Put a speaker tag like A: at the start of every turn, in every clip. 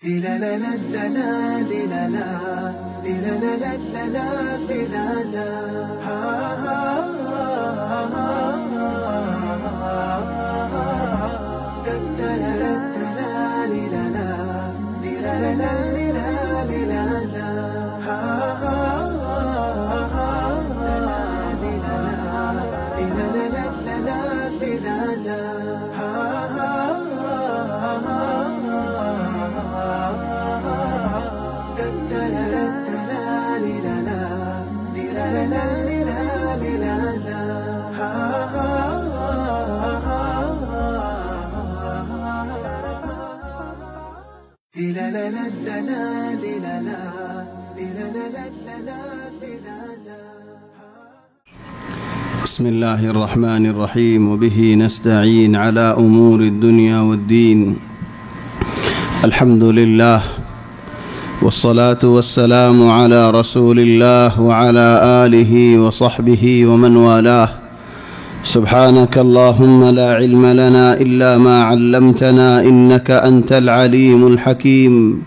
A: بسم الله الرحمن الرحيم، وبه نستعين على أمور الدنيا والدين. الحمد لله، والصلاة والسلام على رسول الله وعلى آله وصحبه ومن والاه. سبحانك اللهم لا علم لنا إلا ما علمتنا، إنك أنت العليم الحكيم.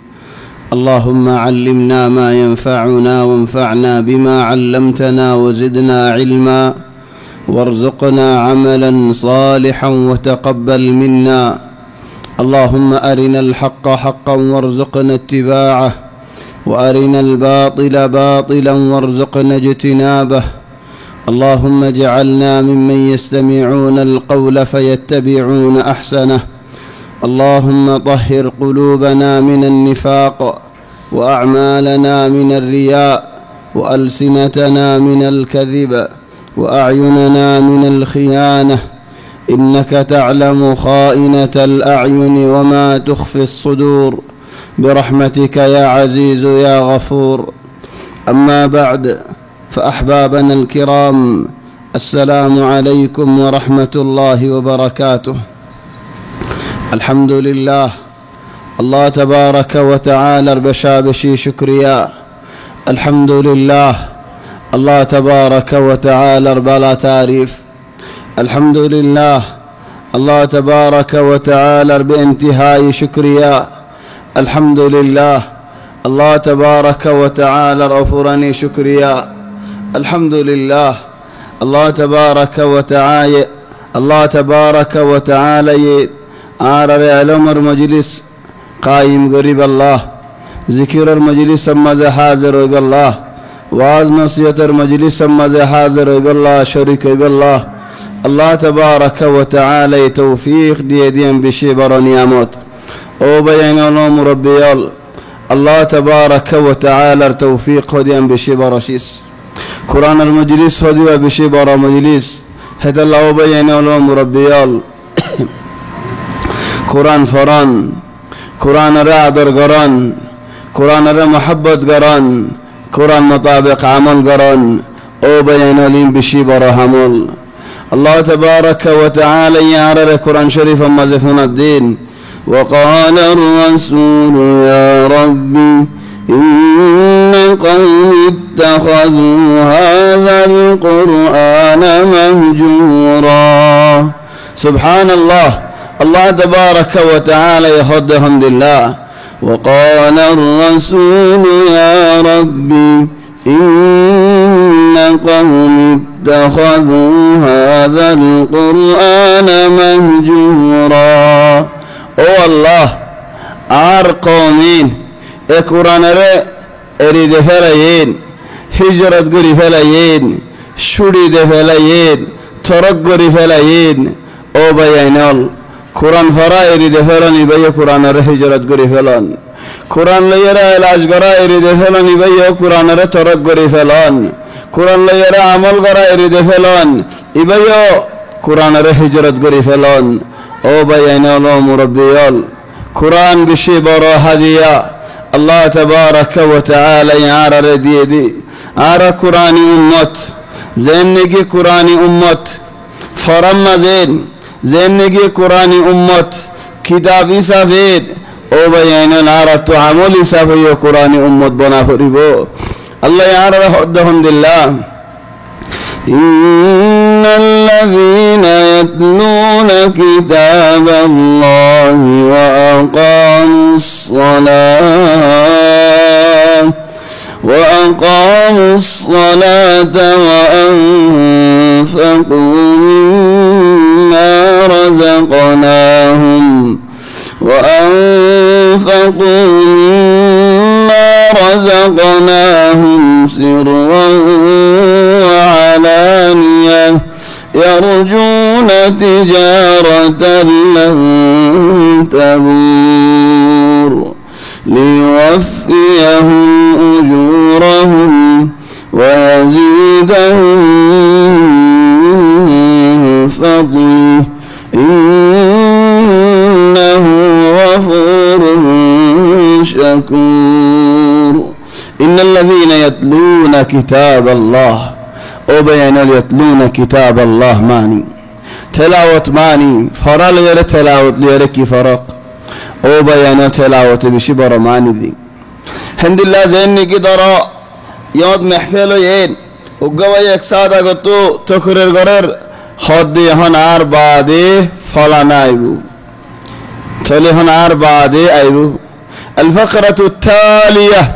A: اللهم علمنا ما ينفعنا وانفعنا بما علمتنا وزدنا علما، وارزقنا عملا صالحا وتقبل منا. اللهم أرنا الحق حقا وارزقنا اتباعه، وأرنا الباطل باطلا وارزقنا اجتنابه. اللهم اجعلنا ممن يستمعون القول فيتبعون أحسنه. اللهم طهر قلوبنا من النفاق، وأعمالنا من الرياء، وألسنتنا من الكذب، وأعيننا من الخيانة. إنك تعلم خائنة الأعين وما تخفي الصدور، برحمتك يا عزيز يا غفور. أما بعد، فأحبابنا الكرام، السلام عليكم ورحمة الله وبركاته. الحمد لله، الله تبارك وتعالى بشابشي شكريا. الحمد لله، الله تبارك وتعالى بلا تعريف. الحمد لله، الله تبارك وتعالى بانتهاء شكريا. الحمد لله، الله تبارك وتعالى غفرني شكريا. الحمد لله، الله تبارك وتعالى العمر مجلس قائم قريب الله، ذكر المجلس ماذا حاضر الله، واز نصيحت المجلس ماذا حاضر الله، شريك الله. الله تبارك وتعالى توفيق ديدين بشبر نعمت او بين لهم ربيال. الله تبارك وتعالى توفيق هديان بشبر شيس قرآن المجلس هدوا بشبر مجلس هذا الله بين لهم ربيال. قرآن فران، قرآن رعدر قرآن، قرآن را محبت قرآن، قرآن مطابق عمل قرآن او بين لهم بشبر همول. الله تبارك وتعالى يعرر قرآن شريف مزفون الدين. وقال الرسول يا ربي إن قومي اتخذوا هذا القرآن مهجورا. سبحان الله، الله تبارك وتعالى يهدهم لله. وقال الرسول يا ربي إن قومي اتخذوا هذا القرآن مهجورا. او الله آر قومين قرآن را اريد فلايين، هجرت قري فلايين، شريد فلايين، ترق قري فلايين. او بيانال قرآن فرا اريد فلاني بي قرآن را هجرت قري فلان، قرآن ليرا علاج قرا اريد فلاني بي قرآن را ترق قري فلان، قرآن ليرا عمل قرا اريد فلان إبيو قرآن را هجرت قري فلان. او بيانال مربيال قرآن بشي برا هدية. الله تبارك وتعالى يعرر ديدي عرى قرآن أمت زينجي قرآن أمت فرم زينجي قرآن أمت كتاب سفيد. او بيانال عرى تعمل سفيد قرآن أمت بنا فريبو. الله يعرر حدهم لله. إن الذين يتلون كتاب الله وأقاموا الصلاة وأنفقوا مما رزقناهم سرا وعلانية يرجون تجارة لن تبور ليوفيهم أجورهم ويزيدهم من فضله إنه غفور شكور إن الذين يتلون كتاب الله وبين يتلون كتاب الله ماني تلاوة ماني فرال غير تلاوة ليركي فرق وبين تلاوة بشبر ماني دي الحمد لله زيني كدرا يوم محفلو ين وقوى يكسادا قطو تكرر غرر خدي هن عربادي فلا نايبو تلي هن عربادي ايبو الفقرة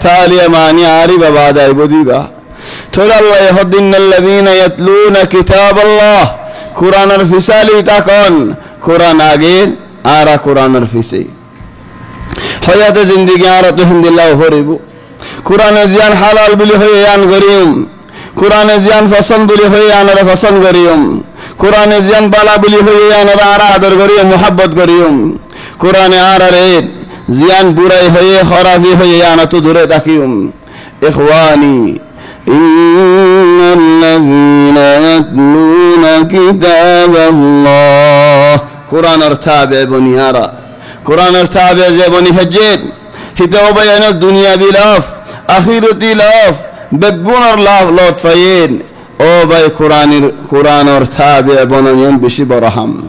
A: تالية ماني عاربة بعد ايبو ديبا تولى الله يهد إن الذين يتلون كتاب الله قرآن الفسالي تكون قرآن آگين آرا قرآن الفسي حياة زندگی آرا تحمد الله فريبو قرآن زيان حلال بلي حيان غريم قرآن زيان فصن بلي حيان فصن غريم قرآن زيان بالا بلي حيان آرا عدر غريم محبت غريم قرآن آرا ريد زيان براي حي خرافي حيان تدره تكيوم إخواني إن الذين يتلون كتاب الله قرآن ارتابع بنيارا قرآن ارتابع زي بني هجين هدو بيان الدنيا بلاف آخرتي لاف بقونر لاف لطفين او باي قرآن ارتابع بنيان بشي برهم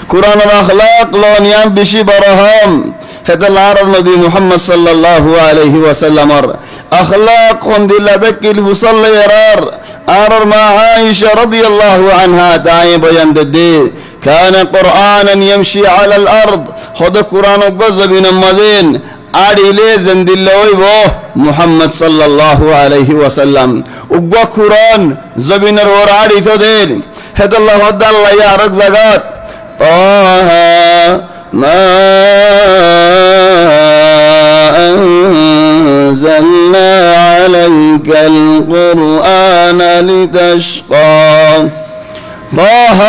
A: قرآن الأخلاق لونيان بشي برهم هذا العرب نبي محمد صلى الله عليه وسلم أخلاق خند لدك الفصل يرار أرر مع عائشة رضي الله عنها داعي بيان ددي كان قرآنا يمشي على الأرض خد قرآن قز بن مزين عادي لي زندلوي بو محمد صلى الله عليه وسلم وقوى قرآن زبين الور عادي تدين هذا الله ودى الله يا رزقات طه ما أنزلنا عليك القرآن لتشقى طه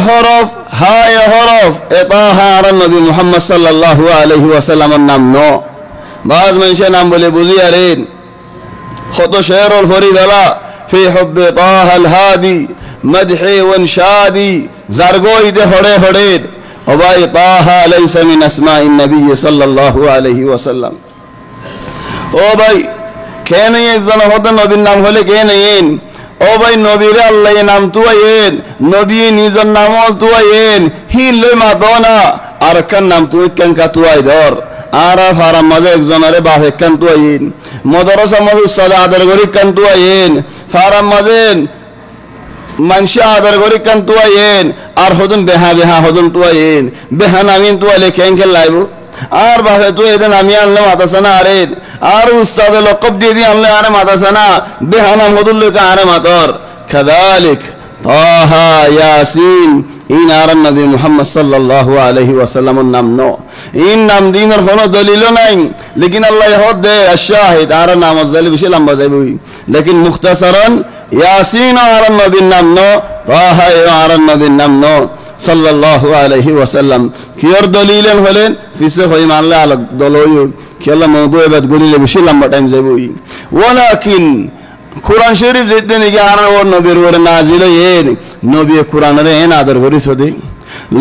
A: حرف هاي حرف طه على النبي محمد صلى الله عليه وسلم النام نو بعض من شيء نام بولي بوزيارين خطو شعر الفريد لا في حب طه الهادي مدحي وانشادي زرقوي ده هڑے وباي طه ليس من اسماء النبي صلى الله عليه وسلم او باي كان يزن هذا نبي نام হলে কেন يين او باي নবীর আল্লাহ নাম তুয়ায়েন নবী নিজের নাম তুয়ায়েন হি লই মা দনা আর কান নাম তুই কেন কা তুয়াই ধর আরা ফারা মজা একজনরে বাহে কান তুয়ায়েন মাদ্রাসা মাদ্রাসা আদর গরি কান তুয়ায়েন ফারা মজেন মানসা আদর গরি কান তুয়ায়েন আর হদন বেহা হদন তুয়ায়েন বেহা নামিন তুয়ালে কেন কে লাইবো আর বাহে তুই এদিন আমি আনলে মাতাসানা আরে আর উস্তাদ লকব দিয়ে দিয়ে আনলে আরে মাতাসানা বেহা নাম হদুল্লে কা আরে মাতর কাযালিক তাহা ইয়াসিন ইন আরান নবী মুহাম্মদ সাল্লাল্লাহু আলাইহি ওয়াসাল্লামের নাম নো ইন নাম দিনের কোনো দলিল নাই লেকিন আল্লাহ হদ দে আশাহিদ আর নাম দলিল বেশি লম্বা যাইবই লেকিন মুখতাসারান ইয়াসিন আরান নবীর নাম নো তাহা আরান নবীর নাম নো সাল্লাল্লাহু আলাইহি ওয়াসাল্লাম কিয়র দলিলেন হলেন ফিসে হই মানলে আলাগ দলই খেলা মওদু এবাদ গলিলে বেশি লম্বা টাইম যাইবই ওয়ালাকিন কুরআন শরীফ যেতে নাকি আর ওর নবীর ওর নাজিল এর নবী কুরআনের এন আদর করি সদি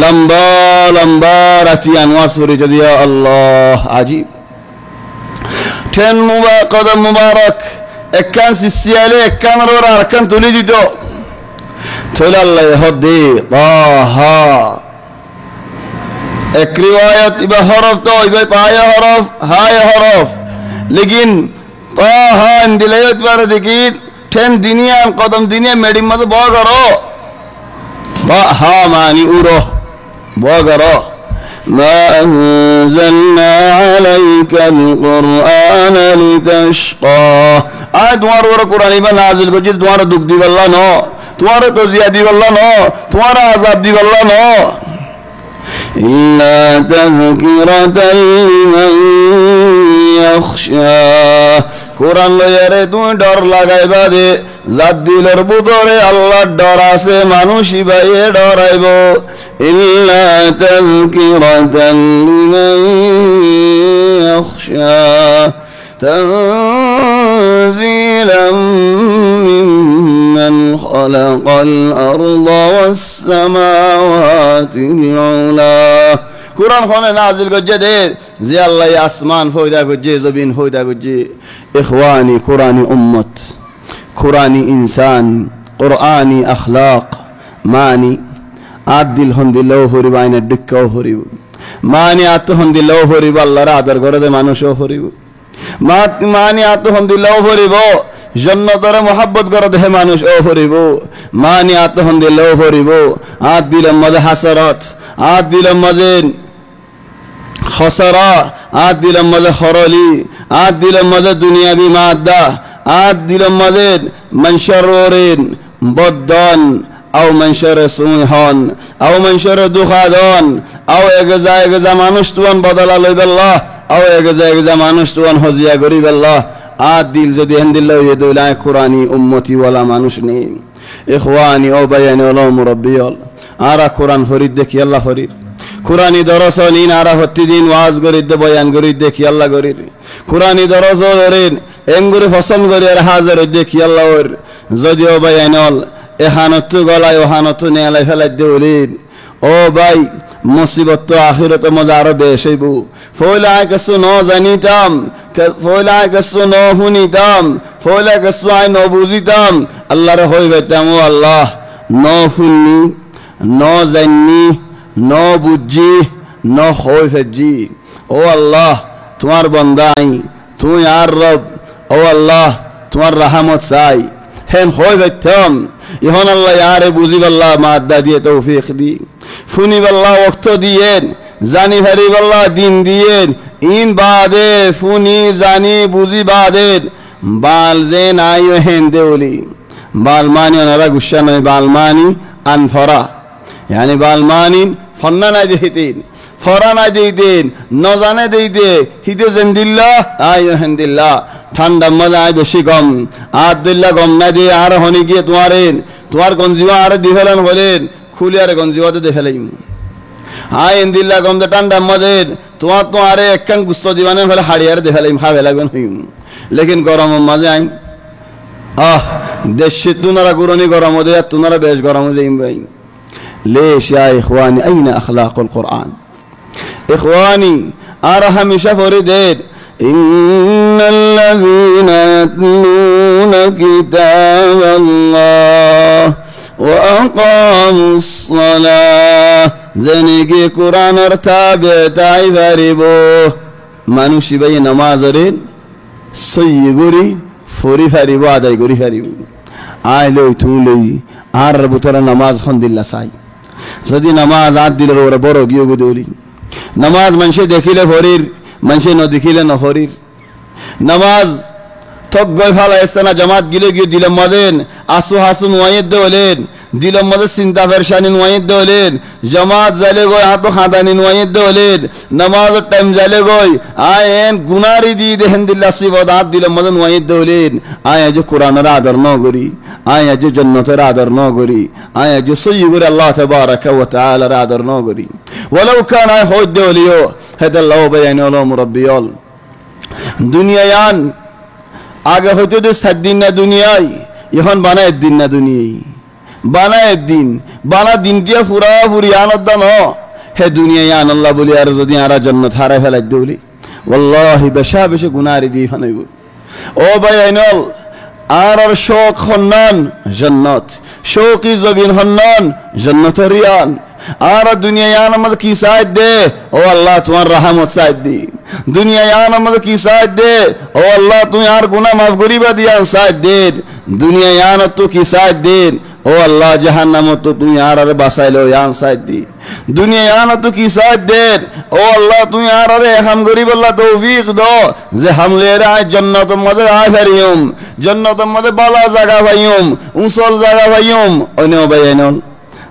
A: লম্বা লম্বা রাতি আনওয়াজ করি যদি আল্লাহ আজিব ঠেন মুবারক কদম মুবারক একখান সিসিয়ালে একখান ওর আরকান তুলি দিত থইল আল্লাহ হদে তাহা এক রিওয়ায়াত ইবা হরফ তো ইবা পায়া হরফ হায় হরফ লেকিন طه اندليت بار ديكيد ঠেন দিনিয়া কদম দিনিয়া মেডিম মতো ব করো বা হা মানি উড়ো ব করো ما أنزلنا عليك القرآن لتشقى তোমার ওর কোরআন ইবা নাজিল করছি তোমার দুঃখ দিব আল্লাহ ন তোমার তজিয়া দিব আল্লাহ ন তোমার আযাব দিব আল্লাহ ন ইল্লা তাযকিরাতাল লিমান ইয়াখশা কোরআন লয়ারে তুমি ডর লাগাইবা দে জাত দিলের ভিতরে আল্লাহর ডর আছে মানুষই বাইয়ে ডরাইব ইল্লা তাযকিরাতাল লিমান ইয়াখশা তানজিলাম মিম্মান খালাকাল আরদা ওয়াস সামাওয়াতিল উলা কুরআন খনে নাজিল করছে দে যে আল্লাহ আসমান পয়দা করছে জমিন পয়দা করছে ইখওয়ানি কুরআনি উম্মত কুরআনি ইনসান কুরআনি আখলাক মানি আদিল হন্দিল্লাহ হরিব আইনা ডিক্কাও হরিব মানি আত হন্দিল্লাহ হরিব আল্লাহর আদর করে দে মানুষও হরিব মানি আত হন্দিল্লাহ হরিব জন্নতরে মোহাব্বত করে দেহে মানুষ ও হরিব মানি আত হন্দিল্লাহ হরিব আদ দিলের মাঝে হাসরত আদ দিলের মাঝে খসরা আদ দিলের মাঝে খরলি আদ দিলের মাঝে দুনিয়াবি মাদ্দা আদ দিলের মাঝে মনশররিন বদন আও মনশরে সুহন আও মনশরে দুখাদন আও এগজা মানুষ তুয়ান বদলা লইবেল্লাহ আও এগজা মানুষ তুয়ান হজিয়া গরিবেল্লাহ আদ দিল যদি হেন্দিল্লাহ ইয়েদুলায় কুরআনি উম্মতি ওয়ালা মানুষ নেই ইখওয়ানি ও বায়ানি ওলা মুরব্বিয়ল আরা কুরআন ফরিদ দেখি আল্লাহ ফরিদ কুরআনি দরস নিন আরা প্রতিদিন ওয়াজ গরিদ বয়ান গরিদ দেখি আল্লাহ গরিদ কুরআনি দরস গরিদ এঙ্গুরি ফসল গরি আর হাজার দেখি আল্লাহ ওর যদিও বায়ানল এহানত গলায় ওহানত নেলাই ফেলাই দেউলিন ও ভাই মুসিবত তো আখিরত মজা আরো বেশ হইব ফয়লা কিছু ন জানিতাম ফয়লা কিছু ন শুনিতাম ফয়লা কিছু আই ন বুঝিতাম আল্লাহরে হই বাইতাম ও আল্লাহ ন শুনি ন জানি ন বুঝি ন হই ফেজি ও আল্লাহ তোমার বান্দাই তুই আর রব ও আল্লাহ তোমার রহমত চাই হেন হই বাইতাম ইহন আল্লাহ ইয়ারে বুঝিব আল্লাহ মাদ্দা দিয়ে তৌফিক দি ফুনিব আল্লাহ ওয়াক্ত দিয়েন জানি হারিব আল্লাহ দিন দিয়েন ইন বাদে ফুনি জানি বুঝি বাদেন বাল যে নাই হেন দেউলি বাল মানি ওনারা গুসা নয় বাল মানি আনফরা yani বাল মানি ফন্না নাই দিতেন ফরা নাই দিতেন ন জানে দিতে হিদে জেন্দিল্লাহ আয় হেন্দিল্লাহ ঠান্ডা মজা আয় বেশি গম আদুল্লাহ গম না দিয়ে আর হনি গিয়ে তোমার গঞ্জিওয়া আর দিফেলেন হলেন খুলি আর গঞ্জিওয়াতে দেখেলাম আয় হেন্দিল্লাহ গম দে ঠান্ডা মজেন তোমার তো আরে একখান গুস্ত দিবানে ফেলে হাড়িয়ার দেখেলাম খাবে লাগবেন হইম লেকিন গরম মাঝে আইন দেশে তুনারা গুরনি গরম দে আর তুনারা বেশ গরম যাইম ভাই ليش يا إخواني أين أخلاق القرآن إخواني أرى هميشة فريدين إن الذين يتلون كتاب الله وأقاموا الصلاة زنيكي قرآن ارتابع تعفربو মানুষই ভাই নামাজের সই গরি ফরি ফারিব আদায় করি ফারিব আয় লই তুই লই আর বুতরা নামাজ খন্দিল্লা চাই যদি নামাজ আদ দিলের ওরা বড় গিয়ে গুদলি নামাজ মানুষে দেখিলে ফরির মানুষে ন দেখিলে ন ফরির নামাজ থক গই ফালা এসনা জামাত গিলে গিয়ে দিলাম মদেন আসু হাসু নোয়াইদ দেওলেন দিলাম মদে চিন্তা ফেরশানি নোয়াইদ দেওলেন জামাত জালে গই হাতো খাদানি নোয়াইদ দেওলেন নামাজ টাইম জালে গই আয়েন গুনারি দি দেহেন দিল্লা সিবদ আদ দিলাম মদে নোয়াইদ দেওলেন আয় যে কোরআনের আদর ন করি আয় যে জান্নাতের আদর ন করি আয় যে সই করে আল্লাহ তাবারাক ওয়া তাআলার আদর ন করি ওয়ালাউ কানা হদ দেওলিও হাদাল্লাহু বায়ানুল মুরাব্বিয়াল দুনিয়ায়ান আগে হইতো তো 7 দিন না দুনিয়ায় এখন বানায় দিন না দুনিয়ায় বানায় দিন বানা দিন দিয়া পুরা পুরি আনন্দ ন হে দুনিয়ায় আন আল্লাহ বলি আর যদি আরা জান্নাত হারাই ফেলাই দেউলি ওয়াল্লাহি বেশা বেশি গুনারি দি ফানাইব ও ভাই আইনল আর শোক হন্নান জান্নাত শোকি জবিন হন্নান জান্নাতের রিয়ান আর দুনিয়ায় আমাদের কি সাহায্য দে ও আল্লাহ তোমার রহমত সাহায্য দি দুনিয়ায় আমাদের কি সাহায্য দে ও আল্লাহ তুমি আর গুনাহ মাফ করিবা দিয়া সাহায্য দে দুনিয়ায় আনত তো কি সাহায্য দে ও আল্লাহ জাহান্নামত তো তুমি আর বাঁচাইলো ইয়ান সাহায্য দি দুনিয়ায় আনত তো কি সাহায্য দে ও আল্লাহ তুমি আর হাম গরিব আল্লাহ তৌফিক দাও যে হামলের আয় জান্নাতের মধ্যে আয় ফেরিয়ম জান্নাতের মধ্যে বালা জায়গা পাইয়ম উঁচল জায়গা পাইয়ম অন্য বাইনন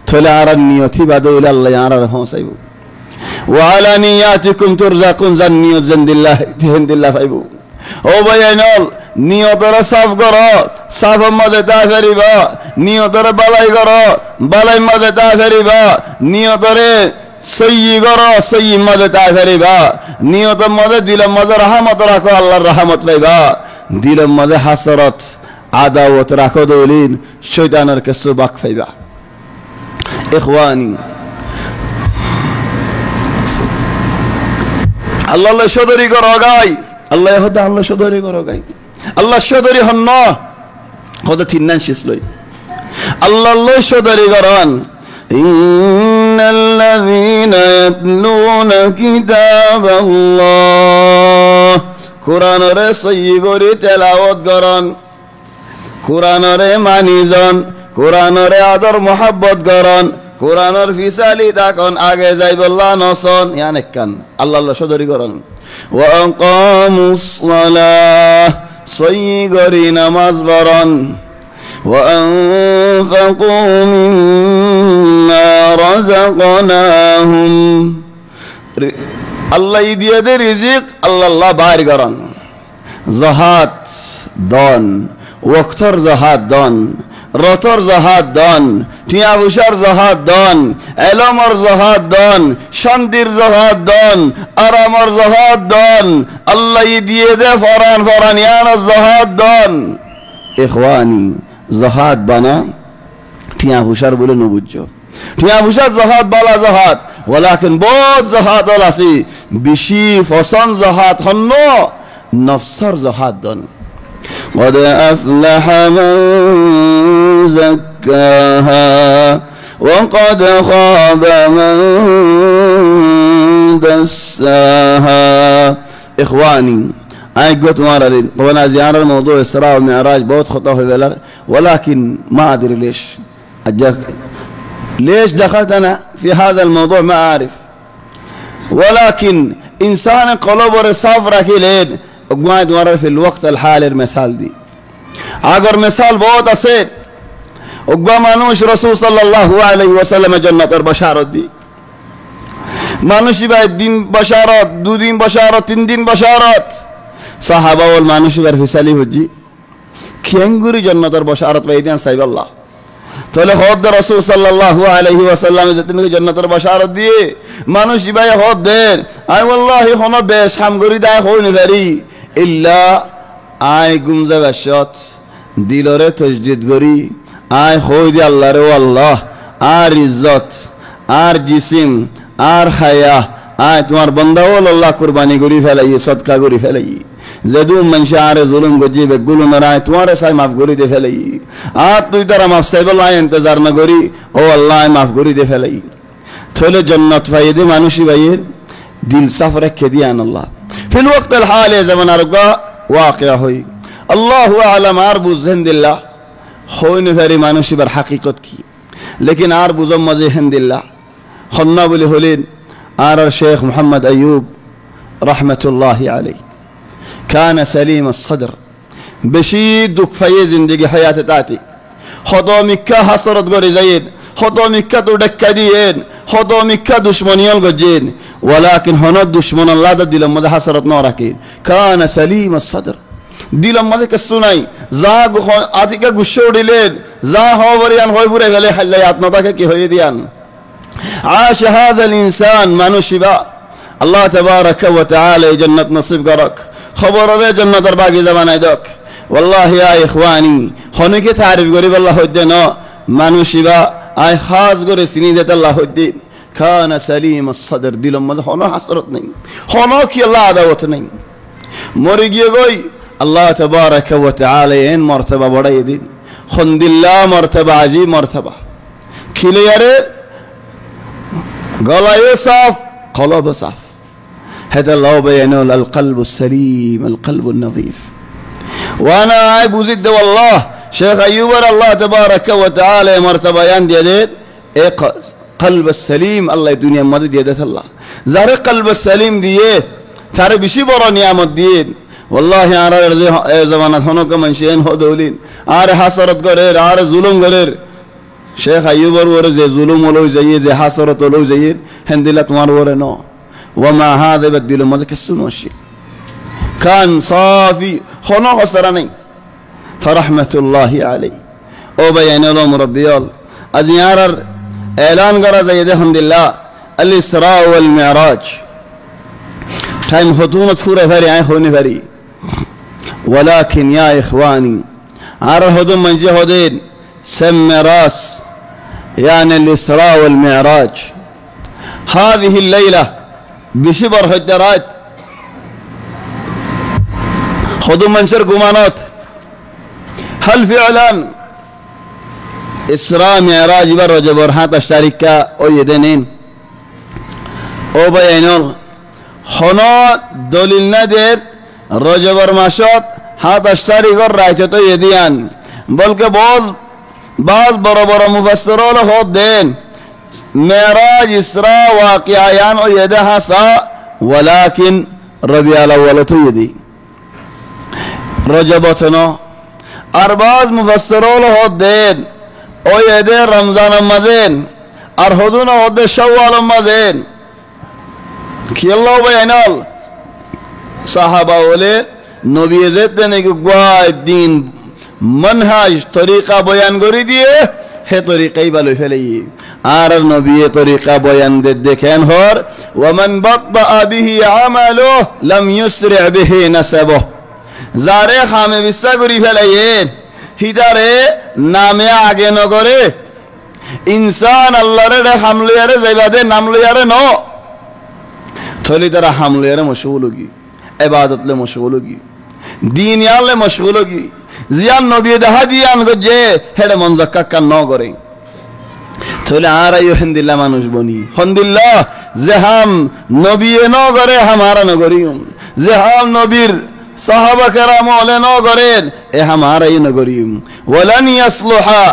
A: থলে আর নিয়তি বাদে আল্লাহ আর হসাইব ওয়ালা নিয়াতিকুম তুরজাকুন জান্নিয়ত জিন্দিল্লাহ পাইব ও বাইনল নিয়তর সাফ করো সাফ মধ্যে তা ফেরিবা নিয়তর বালাই করো বালাই মধ্যে তা ফেরিবা নিয়তরে সయ్యి করো সయ్యి মধ্যে তা ফেরিবা নিয়তর মধ্যে দিলের মধ্যে রহমত রাখো আল্লাহর রহমত পাইবা দিলের মধ্যে হাসরত আদাওয়াত রাখো দলিন শয়তানের কাছে বাক পাইবা ইখওয়ানি আল্লাহ সদরি করো গাই আল্লাহ হদা আল্লাহ সদরি করো গাই আল্লাহ সদরি হন না হদা তিননান শেষ লই আল্লাহ সদরি করন ইন্নাল্লাযীনা ইয়াতলুনা কিতাবাল্লাহ কুরআনরে সহি করে তেলাওয়াত করন কুরআনরে মানিজন কুরআনরে আদর মোহাব্বত করন কুরআনের ফিসালি তাকন আগে যাইবল্লাহ নসন ইয়ানে কান আল্লাহ সদরি করন ওয়া আকামুস সালাহ সহি করে নামাজ পড়ন ওয়া আনফাকু মিম্মা রাযাকনাহুম আল্লাহ দিয়ে দে রিজিক আল্লাহ বাইর করন জাহাদ দন ওয়াক্তর জাহাদ দন রতর জাহাদ দন টিয়া বুসার জাহাদ দন এলমর জাহাদ দন শান্তির জাহাদ দন আরামর জাহাদ দন আল্লাহ দিয়ে দে ফরান ফরান ইয়ানা জাহাদ দন ইখওয়ানি জাহাদ বানা টিয়া বুসার বলে নবুজ্জো টিয়া বুসার জাহাদ বালা জাহাদ ওয়ালাকিন বহুত জাহাদ আছে বেশি ফসন জাহাদ হন্ন নফসর জাহাদ দন قد أفلح من زكاها وقد خاب من دساها إخواني قلت مرارين وانا زيارة موضوع الإسراء والمعراج बहुत خطأ في بلغ ولكن ما أدري ليش دخلت أنا في هذا الموضوع ما أعرف ولكن إنسان قلبه صافرة كيلين قاعد ورا في الوقت الحالي المثال دي اگر مثال বহুত আছে ওগবা মানুষ রাসূল সাল্লাল্লাহু আলাইহি ওয়াসাল্লাম জান্নাতের বাশারত দি মানুষই ভাই দিন বাশারত দুদিন বাশারত তিন দিন বাশারত সাহাবা ওল মানুষই বার ফিসালি হজি কিয়াঙ্গুরি জান্নাতের বাশারত পাইতেন সাইব আল্লাহ তাহলে হদ রাসূল সাল্লাল্লাহু আলাইহি ওয়াসাল্লাম যেদিন জান্নাতের বাশারত দিয়ে মানুষই ভাই হদ দেন আই ওয়াল্লাহি হন বেশ হামগুরি দায় হইনি দারি ইল্লা আই গুমজা বাশত দিলরে তসদিদ করি আই হই দি আল্লাহ রে আল্লাহ আর ইজ্জত আর জিসিম আর হায়া আই তোমার বান্দা ও আল্লাহ কুরবানি করি ফেলাই সদকা করি ফেলাই যদু মানুষ আরে জুলুম গজি বেগুলো না রায় তোমার সাই মাফ করি দে ফেলাই আর তুই তারা মাফ সাইবল আই ইন্তজার না করি ও আল্লাহ মাফ করি দে ফেলাই থলে জান্নাত ফাইদে মানুষই ভাইয়ের দিল সাফ রেখে দিয়ান আল্লাহ في الوقت الحالي زمن أرقى واقع هوي الله أعلم أربو زهند الله خوين ثري ما نشبر حقيقة كي لكن أربو زم زهند الله خلنا بلي هولين أرى الشيخ محمد أيوب رحمة الله عليه كان سليم الصدر بشيد في زندگي حياة تاتي خطو مكة حصرت غوري زيد خطو مكة دكدين خطو مكة دشمنيال غجين ولكن هنا دشمن الله دل مده حسرت نوركين كان سليم الصدر دل مده كسناي زاغ اتيك غشوديلين زا هوبريان هويبره فله حليات نتاك كي هويديان عاش هذا الانسان منشبا الله تبارك وتعالى جنة نصيب غرك خبر ده جنة باقي زمان ايدك والله يا اخواني خونك تعرف غريب الله ودنا منشبا اي خاص غري سنيده الله ودين كان سليم الصدر دل مده هنا حسرت نہیں هنا کی اللہ عداوت نہیں مر گئے گوئی اللہ تبارک و تعالی ان مرتبہ بڑھائی دین خند اللہ مرتبہ عجیب مرتبہ کھلے یارے গলায় সাফ কলব সাফ هذا الله بينه القلب السليم القلب النظيف وانا بزيد والله شيخ ايوب الله تبارك وتعالى مرتبه ينديد قلب السليم الله الدنيا مدد يدت الله زار قلب السليم দিয়ে তার বেশি বড় নিয়ামত দিয়ে والله আর জামানা হনক মানশেন হদৌলিন আর হাসরত করে আর জুলুম করে শেখ আইয়ুবর ওরে যে জুলুম হলো যাইয়ে যে হাসরত হলো যাইয়ে হেন্দিলা তোমার ওরে ন وما هذا بدل ما ذاك السنوشي كان صافي خنا خسرني فرحمة الله عليه او بيان لهم ربيال ازيار اعلان غرض يدهم لله الاسراء والمعراج تايم خطونة فورة فري عين خوني فري ولكن يا اخواني عار هدوم من جهدين سم راس يعني الاسراء والمعراج هذه الليلة بشبر هجرات خذوا منشر قمانات هل فعلا إسراء معراج بر وجبر هات الشركة أو يدنين أو بيانول خنا دليل ندر رجبر ماشات هات الشركة رايته يديان بلکه بعض برابر مفسرون خود دين معراج إسراء واقعيان ويدها سا ولكن ربيع الأول يدي رجبتنا أرباز مفسرون هدين ويدي رمضان مزين أرهدون هدي شوال مزين كي الله بينال صحابة ولي نبي زدن قوى الدين منهج طريقة بيان قري ديه হে তরিকাই ভালো ফেলেই আর নবী তরিকা বয়ান দেখেন হর ওয়ামান বাত্তা বিহি আমালু লাম ইউসরি বিহি নাসাবু যারে খামে বিশ্বাস করি ফেলাইয়েন হিদারে নামে আগে নগরে ইনসান আল্লাহরে হামলিয়ারে যাইবাদে নাম লইয়ারে ন থলি তারা হামলিয়ারে মশগুল হগি ইবাদত লে মশগুল হগি দিন ইয়ালে মশগুল হগি জিয়ান নবী দেখা দিয়ান গজে হেডে মন জাক্কা কান ন করে তাহলে আর আইও হিন্দিল্লা মানুষ বনি হন্দিল্লাহ যে হাম নবী ন করে হামারা ন করিম যে হাম নবীর সাহাবা کرام ওলে ন করেন এ হামারা ই ন করিম ওয়ালান ইয়াসলুহা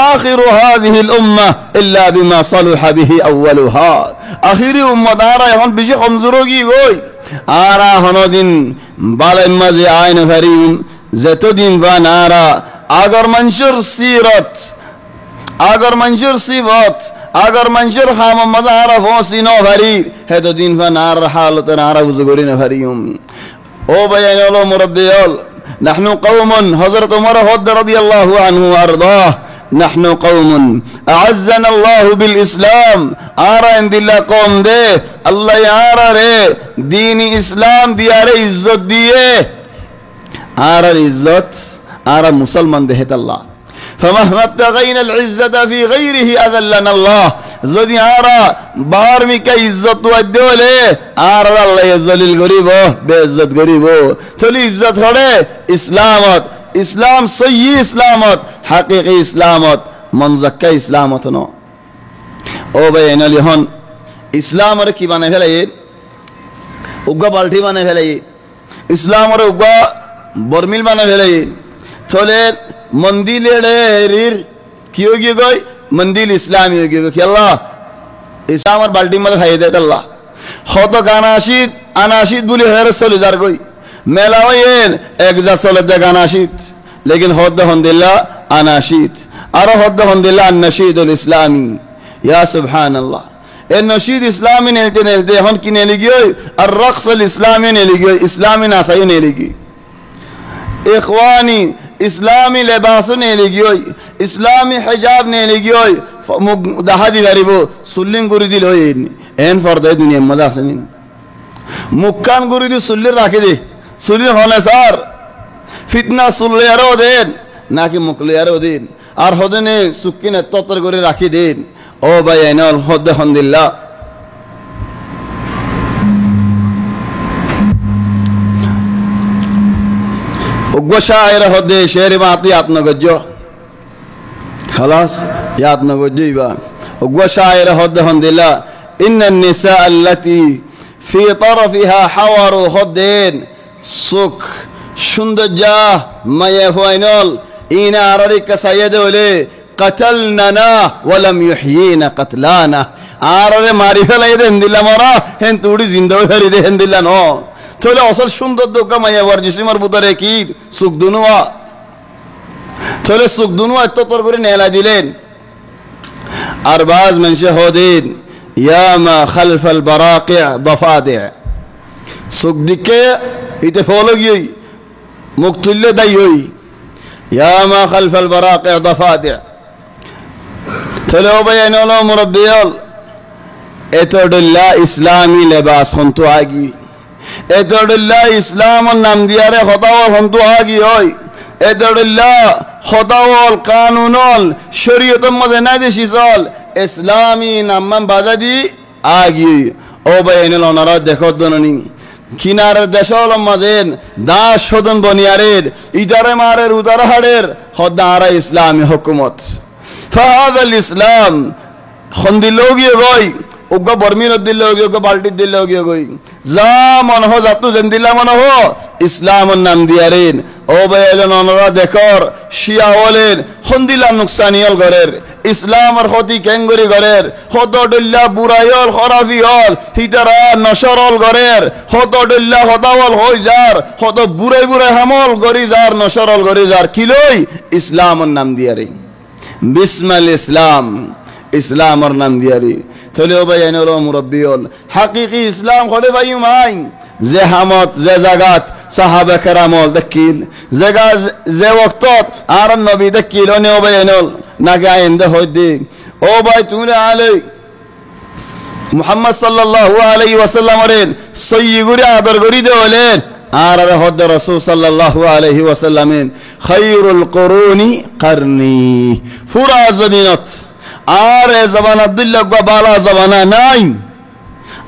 A: আখির হাযিহি আল উম্মাহ ইল্লা বিমা সালুহা বিহি আউয়ালুহা আখিরি উম্মত আর এখন বেশি কমজোরগি গই আর হনদিন বালাই মাঝে আইন ফারিম যতদিন বানারা আগর মনসুর সিরত আগর মনসুর সিবত আগর মনসুর হাম মজারা ফসি নো ভারি হেতদিন বানার হালত নারা বুজুগরি না ভারিম ও বায়ান হলো মুরব্বিয়াল نحن قوم حضرت عمر رضي الله عنه وارضاه نحن قوم اعزنا الله بالاسلام ارى عند الله قوم دے اللہ یارا رے دین اسلام دیارے عزت دیے আর ইজ্জত আর মুসলমান দেহেত আল্লাহ فمهما ابتغينا العزة في غيره أذلنا الله যদি আরা বারমিকা ইজ্জত ওয়াদলে আর আল্লাহ ইজ্জলিল গরিব বেইজ্জত গরিব তলি ইজ্জত হরে ইসলামত ইসলাম সহি ইসলামত হাকিকি ইসলামত মনজাক্কা ইসলামত ন ও বাইনাল হন ইসলামরে কি বানাই ফেলাই উগা বালটি বানাই ফেলাই ইসলামরে উগা বরমিল বানা ফেলাই চলে মন্দিরের কি হয়ে গই মন্দির ইসলামী হয়ে গই কি আল্লাহ ইসলামের বাল্টি মধ্যে খাইয়ে দেয় আল্লাহ কত গানাশিদ আনাশিদ বলি হেরে চলে যার গই মেলা হইয়েন এক যা চলে দে গানাশিদ লেকিন হদ্দ হন্দিল্লা আনাশিদ আর হদ্দ হন্দিল্লা আন্নাশিদুল ইসলামী ইয়া সুবহানাল্লাহ এ নশিদ ইসলামী নেলতে নেলতে এখন কি নেলি গই আর রকসুল ইসলামী নেলি গই ইসলামী নাসাই নেলি গই इखवानी इस्लामी लिबास ने लिखियोई इस्लामी हिजाब ने लिखियोई दहादी गरीबो सुल्लिंग गुरी दिल होई एन फर्दे दुनिया मदासनिन मुक्कान गुरी दी सुल्ली राखी दे सुल्ली होने सार फितना सुल्ली यारो देन ना कि मुकले यारो देन आर होदे ने सुक्की ने तोतर गुरी राखी देन ओ भाई एनल होदे हंदिल्ला उग्गो शायर होदे शेर बात याद न गज्जो खलास याद न गज्जो इबा उग्गो शायर होदे हंदिल्ला ইন্নান নিসা আল্লাতি ফি তারফিহা হাওয়ারু হদ্দিন সুখ সৌন্দর্য মায়া ফাইনাল ইনা আরারিকা সাইয়েদে হলে কাতালনানা ওয়ালাম ইউহয়িনা কাতলানা আরারে মারি ফেলাই দেন দিলা মরা হেন তুড়ি জিন্দা ফেরি দেন দিলা ন তাহলে আসল সুন্দর দোকা মায়া ওয়ার জিসিমার ভিতরে কি সুখ দুনুয়া তাহলে সুখ দুনুয়া এত তোর করে নেলা দিলেন আর বাজ মানুষে হদিন ইয়া মা খালফাল বারাকি দফাদি সুখ দিকে ইতে ফলো গিয়ে মুখ তুললে দাই হই ইয়া মা খালফাল বারাকি দফাদি তাহলে ও ভাই এনলো মুরব্বিয়াল এতডুল্লা ইসলামী লেবাস হন্তু আগি এতডুল্লা ইসলামর নাম দিয়ারে খতাও হন্তু আগি হয় এতডুল্লা খতাওল কানুনল শরীয়তের মধ্যে না দেশি চল ইসলামী নাম্মান বাজাদি আগি ও ভাই এনলো ওনারা দেখো দননি কিনারের দেশল মাঝেন দাস সদন বনিয়ারের ইদারে মারের উদার হাড়ের হদারা ইসলামী হুকুমত ফাহাদাল ইসলাম খন্দিলোগিয়ে গই ওগা বর্মিন দিল্লে হোগি ওগা বাল্টি দিল্লে হোগি গই যা মন হো যাতু জেন্দিলা মন হো ইসলামের নাম দিয়ারেন ও বাইলেন ওনারা দেখর শিয়া হলেন খন্দিলা নুকসানিয়ল ঘরের ইসলামের ক্ষতি কেঙ্গরি ঘরের হতডুল্লা বুড়াইল খরাফি হল হিতারা নশরল ঘরের হতডুল্লা হতাওয়াল হই যার হত বুড়াই বুড়াই হামল গরি যার নশরল গরি যার কিলই ইসলামের নাম দিয়ারেন বিসমাল ইসলাম ইসলামর নাম দিয়ারি তাহলে ও ভাই এনলো মুরব্বিয়ল হাকিকি ইসলাম হলে ভাই মাই যে হামত যে জাগাত সাহাবা কেরামল দেখিল জায়গা যে ওয়াক্তত আর নবী দেখিল ও ভাই এনল নাগে আইন্দে হইদি ও ভাই তুমি আলে মুহাম্মদ সাল্লাল্লাহু আলাইহি ওয়াসাল্লামের সয়্যিগুরি আদর করি দে হলেন আর হদ রাসূল সাল্লাল্লাহু আলাইহি ওয়াসাল্লামের খায়রুল কুরুনি করনি ফুরা জমিনত আর এ জবানা দিল্লা গো বালা জবানা নাই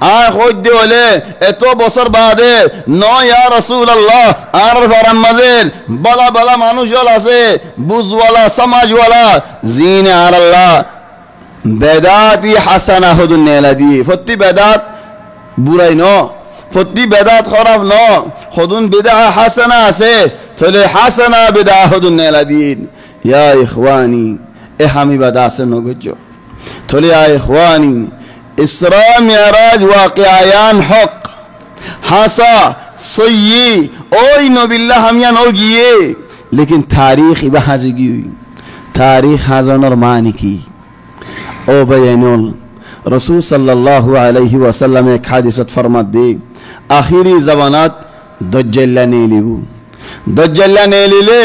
A: আর হইতে হলে এত বছর বাদে নয় ইয়া রাসূলুল্লাহ আর ফরাম মাঝের বলা বলা মানুষ আছে বুঝওয়ালা সমাজওয়ালা জিন আর আল্লাহ বেদাতি হাসানা হুদুন নেলাদি ফতি বেদাত বুরাই ন ফতি বেদাত খারাপ ন হুদুন বিদআ হাসানা আছে তাহলে হাসানা বিদআ হুদুন নেলাদিন ইয়া ইখওয়ানি এ হামি বাদাসে নগজো তাহলে ইয়া ইখওয়ানি ইসরা মিরাজ ওয়াকিয়ায়ান হক হাসা সয়্যি ওই নবিল্লাহ হামিয়ান ও গিয়ে লেকিন তারিখ ইবা হাজিগি তারিখ হাজানোর মানে কি ও বয়ানুল রাসূল সাল্লাল্লাহু আলাইহি ওয়াসাল্লাম এক হাদিসত ফরমাত দে আখিরি জামানাত দাজ্জাল্লা নে লিবু দাজ্জাল্লা নে লিলে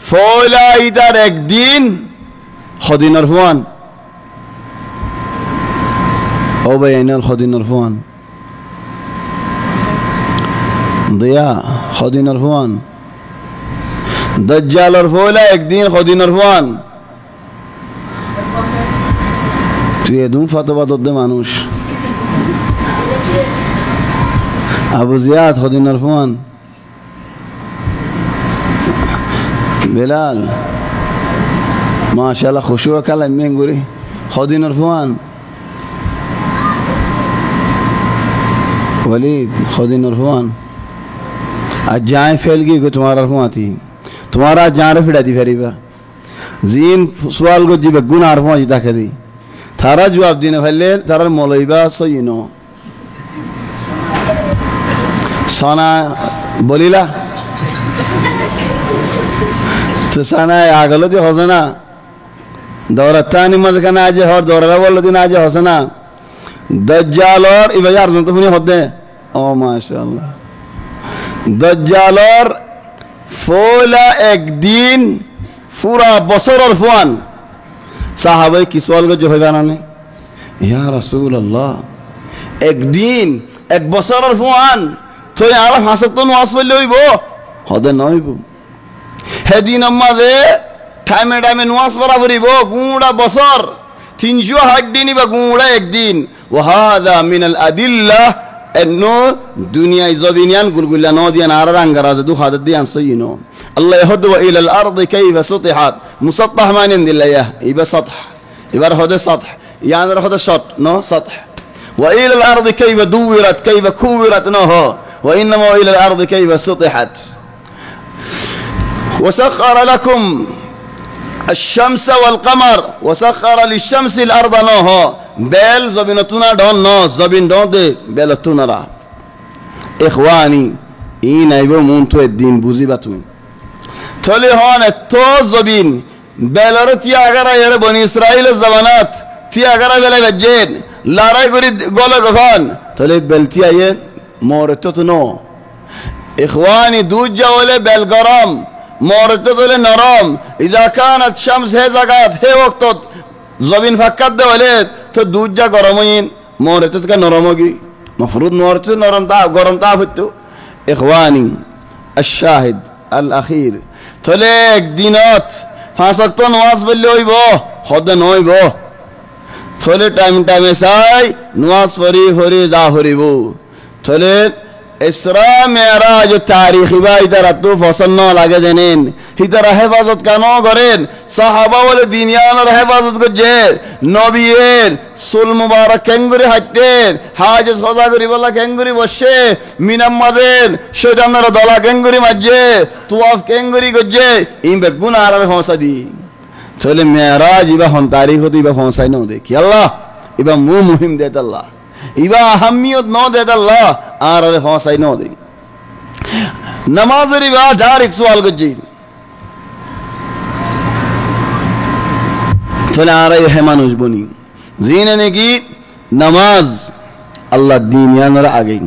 A: ফয়লা ইদার একদিন খদিনার ফুয়ান ও বয়ানুল খদিনার ফুয়ান দিয়া খদিনার ফুয়ান দাজ্জালের ফয়লা একদিন খদিনার ফুয়ান তুই এদুম ফতোয়া দে মানুষ আবু জিয়াদ খদিনার ফুয়ান বেলাল মাশাআল্লাহ খুশুয়া কালাম মেঙ্গুরি খদিনার ফুয়ান वलीद खुदिन उर्फान आज जाए फैल गई को तुम्हारा उर्फान थी तुम्हारा जान फिड़ा थी फेरीबा जीन सवाल को जीव गुना उर्फान जिता कर दी थारा जवाब देने फैले थारा मौलवीबा सही नो साना बोलीला तो साना आगलो दी होसना दौरतानी मत करना आज हर दौरा बोलो दिन आज होसना दज्जाल और इबाजार तो फुनी होते ओ माशाअल्लाह दज्जाल और फोला एक दिन पूरा बसर और फुआन साहबे की सवाल को जो है गाना ने या रसूल अल्लाह एक दिन एक बसर और फुआन तो यार हासक तो नवाज बोल लो वो होते ना ही वो है दिन अम्मा जे टाइम नवाज बराबरी वो गुंडा बसर 300 हड्डी बा गुंडा एक दिन वहादा मिनल अदिल्ला एनो दुनिया ज़बीनियान गुलगुला नो दिया नारंग राज़ दो खादत दियान सय्यनो अल्लाह यहदु इला अल-अर्द कैफ सुतिहात मुसत्तह मानिन दिल्ला इबा सतह इबार होदे सतह यान होदे शट नो सतह وإلى الأرض كيف دورت كيف كورت نهى وإنما إلى الأرض كيف سطحت وسخر لكم الشمس والقمر وسخر للشمس الأرض نهى بل زبنتنا دون نو زبن دون دي بلتنا را إخواني إين أيبو مونتو الدين بوزيبتو تولي هون تو زبين بلرتي أغرى يرى بني إسرائيل الزبانات تي أغرى بلا بجين لا رأي قريد قولة قفان تولي بلتي أيه مورتو نو إخواني دوجة ولا بالقرام مورتو نرام إذا كانت شمس هي زكاة هي وقت زبين فكت ده ولد تو دوجة قرامين مورتو كنراموجي مفروض مورتو نرام تا قرام تا فتو إخواني الشاهد الأخير توليك دينات فاسقتو نواز باللي ويبو خد نويبو تولي تايم ساي نواز فري دا فريبو تولي إسراء معراج تاريخي با إدار أتو فصلنا لگه دنين إدار حفاظت كانو قرين صحابة والدينيان حفاظت کو جير نبيين سل مبارك كنگوري حجين حاجت خدا قري والله كنگوري وشه منمدين شجان را دولا كنگوري مجه طواف كنگوري کو جه این بگون آرار خونسا دي تولي معراج إبا هم تاريخ دي إبا خونسا نو دي كي الله إبا مو مهم ديت الله إبا أهميت نو ديت الله آرار خونسا نو دي نماز ربا دارك سوال کو جي تولي آرار حمانوش بني زين نگي نماز الله الدين يانر آگئ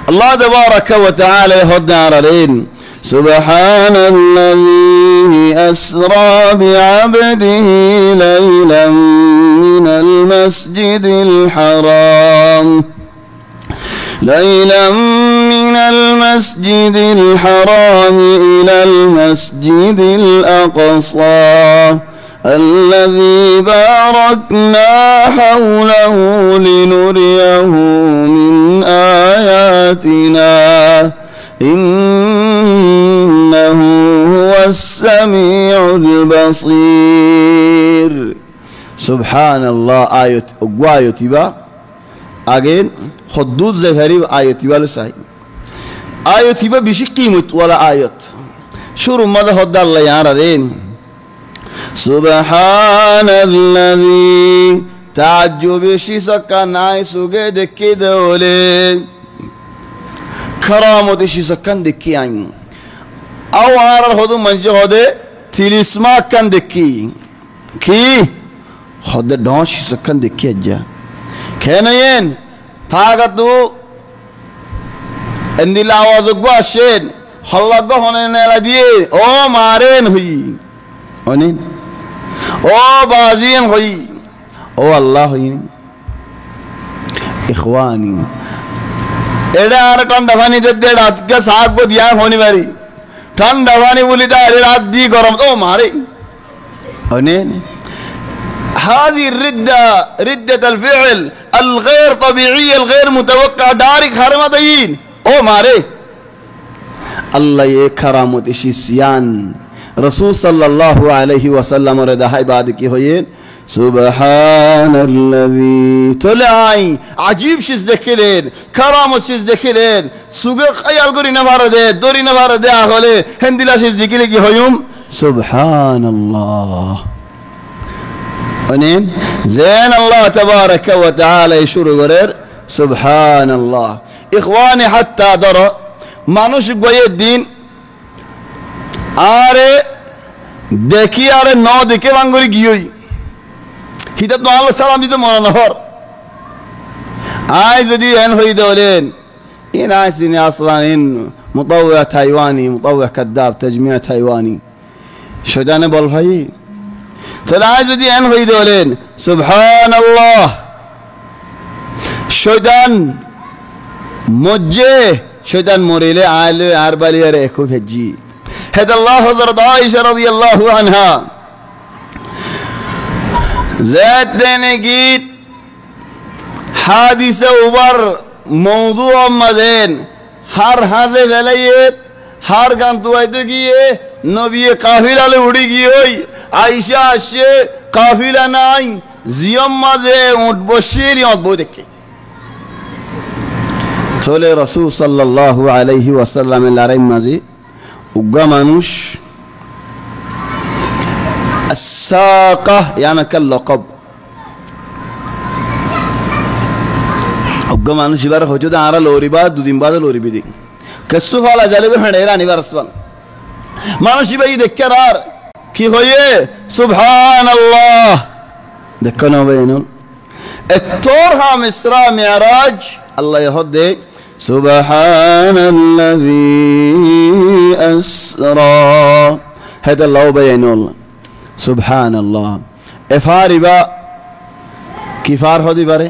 A: الله تبارك وتعالى هد آرارين سبحان الذي أسرى بعبده ليلا من المسجد الحرام إلى المسجد الأقصى الذي باركنا حوله لنريه من آياتنا إنه هو السميع البصير سبحان الله آية أقوى تبا أجين خدود زهري آية تبا لساي آية تبا بشي قيمة ولا آية شو رمضة هدى الله يعرين سبحان الذي تعجب شي سكا ناي سوغي دكي دولي كرامة شي سكن دكي عين أو عرر خدو منجي خدو تلسما كان دكي كي خدو دون شي سكن دكي أجا كينين تاغتو اندي لاواز قواشين خلقو هنين نالا او مارين هي هنين او بازين هي او الله هي إخواني एडे आर टन दफानी दे दे रात के साग को दिया होने वाली टन दफानी बोली था अरे रात दी गरम तो मारे अने هذه ردة الفعل الغير طبيعي الغير متوقع دارك حرمتين او ماري الله يكرمت شيسيان رسول صلى الله عليه وسلم رضا عباد کی ہوئے سبحان الذي طلعي عجيب شيز دكيلين كرامة شيز دكيلين سوق خيال قري نفارده دوري نفارده أخوله هندلا شيز دكيلي كي هيوم سبحان الله أنين زين الله تبارك وتعالى يشور غرير سبحان الله إخواني حتى درى ما نشق الدين آره دكي آره نو دكي وانغوري جيوي هيدا تو الله سلام دي تو مونا نهار عايز دي ان هوي دولين إن عايز إني أصلا إن مطوع تايواني مطوع كذاب تجميع تايواني شدان بالفاي طلع عايز دي ان هوي دولين سبحان الله شدان مجه شدان موريلي عالي عربالي ريكو فجي هذا الله حضرت عائشة رضي الله عنها ذات دنگید حادثه اوبر موضوع مدین ہر حاضر ولیت ہر گانتو ایتو کیے نبی قافلہ لے اڑی کی ہوئی عائشہ اشے قافلہ نائی জিয়ম মাঝে উঠ বসির ইয়ত বই দেখে চলে রাসূল সাল্লাল্লাহু আলাইহি ওয়াসাল্লামের লড়াই মাঝে উগ্গা মানুষ الساقة يعني كاللقب উগ্গা মানুষ এবার হচ্ছে তো আরা লরি বা দুদিন বাদে লরি বিদি কেসু ফালা জালেবে হেঁড়ে রানিবার আসবান মানুষ এবার দেখে আর কি হয়ে সুবহানাল্লাহ দেখো না ভাই নুন তোর হাম ইসরা মিরাজ আল্লাহ হদে সুবহানাল্লাযী আসরা هذا الله بينول سبحان الله افاربا كفار هدي بره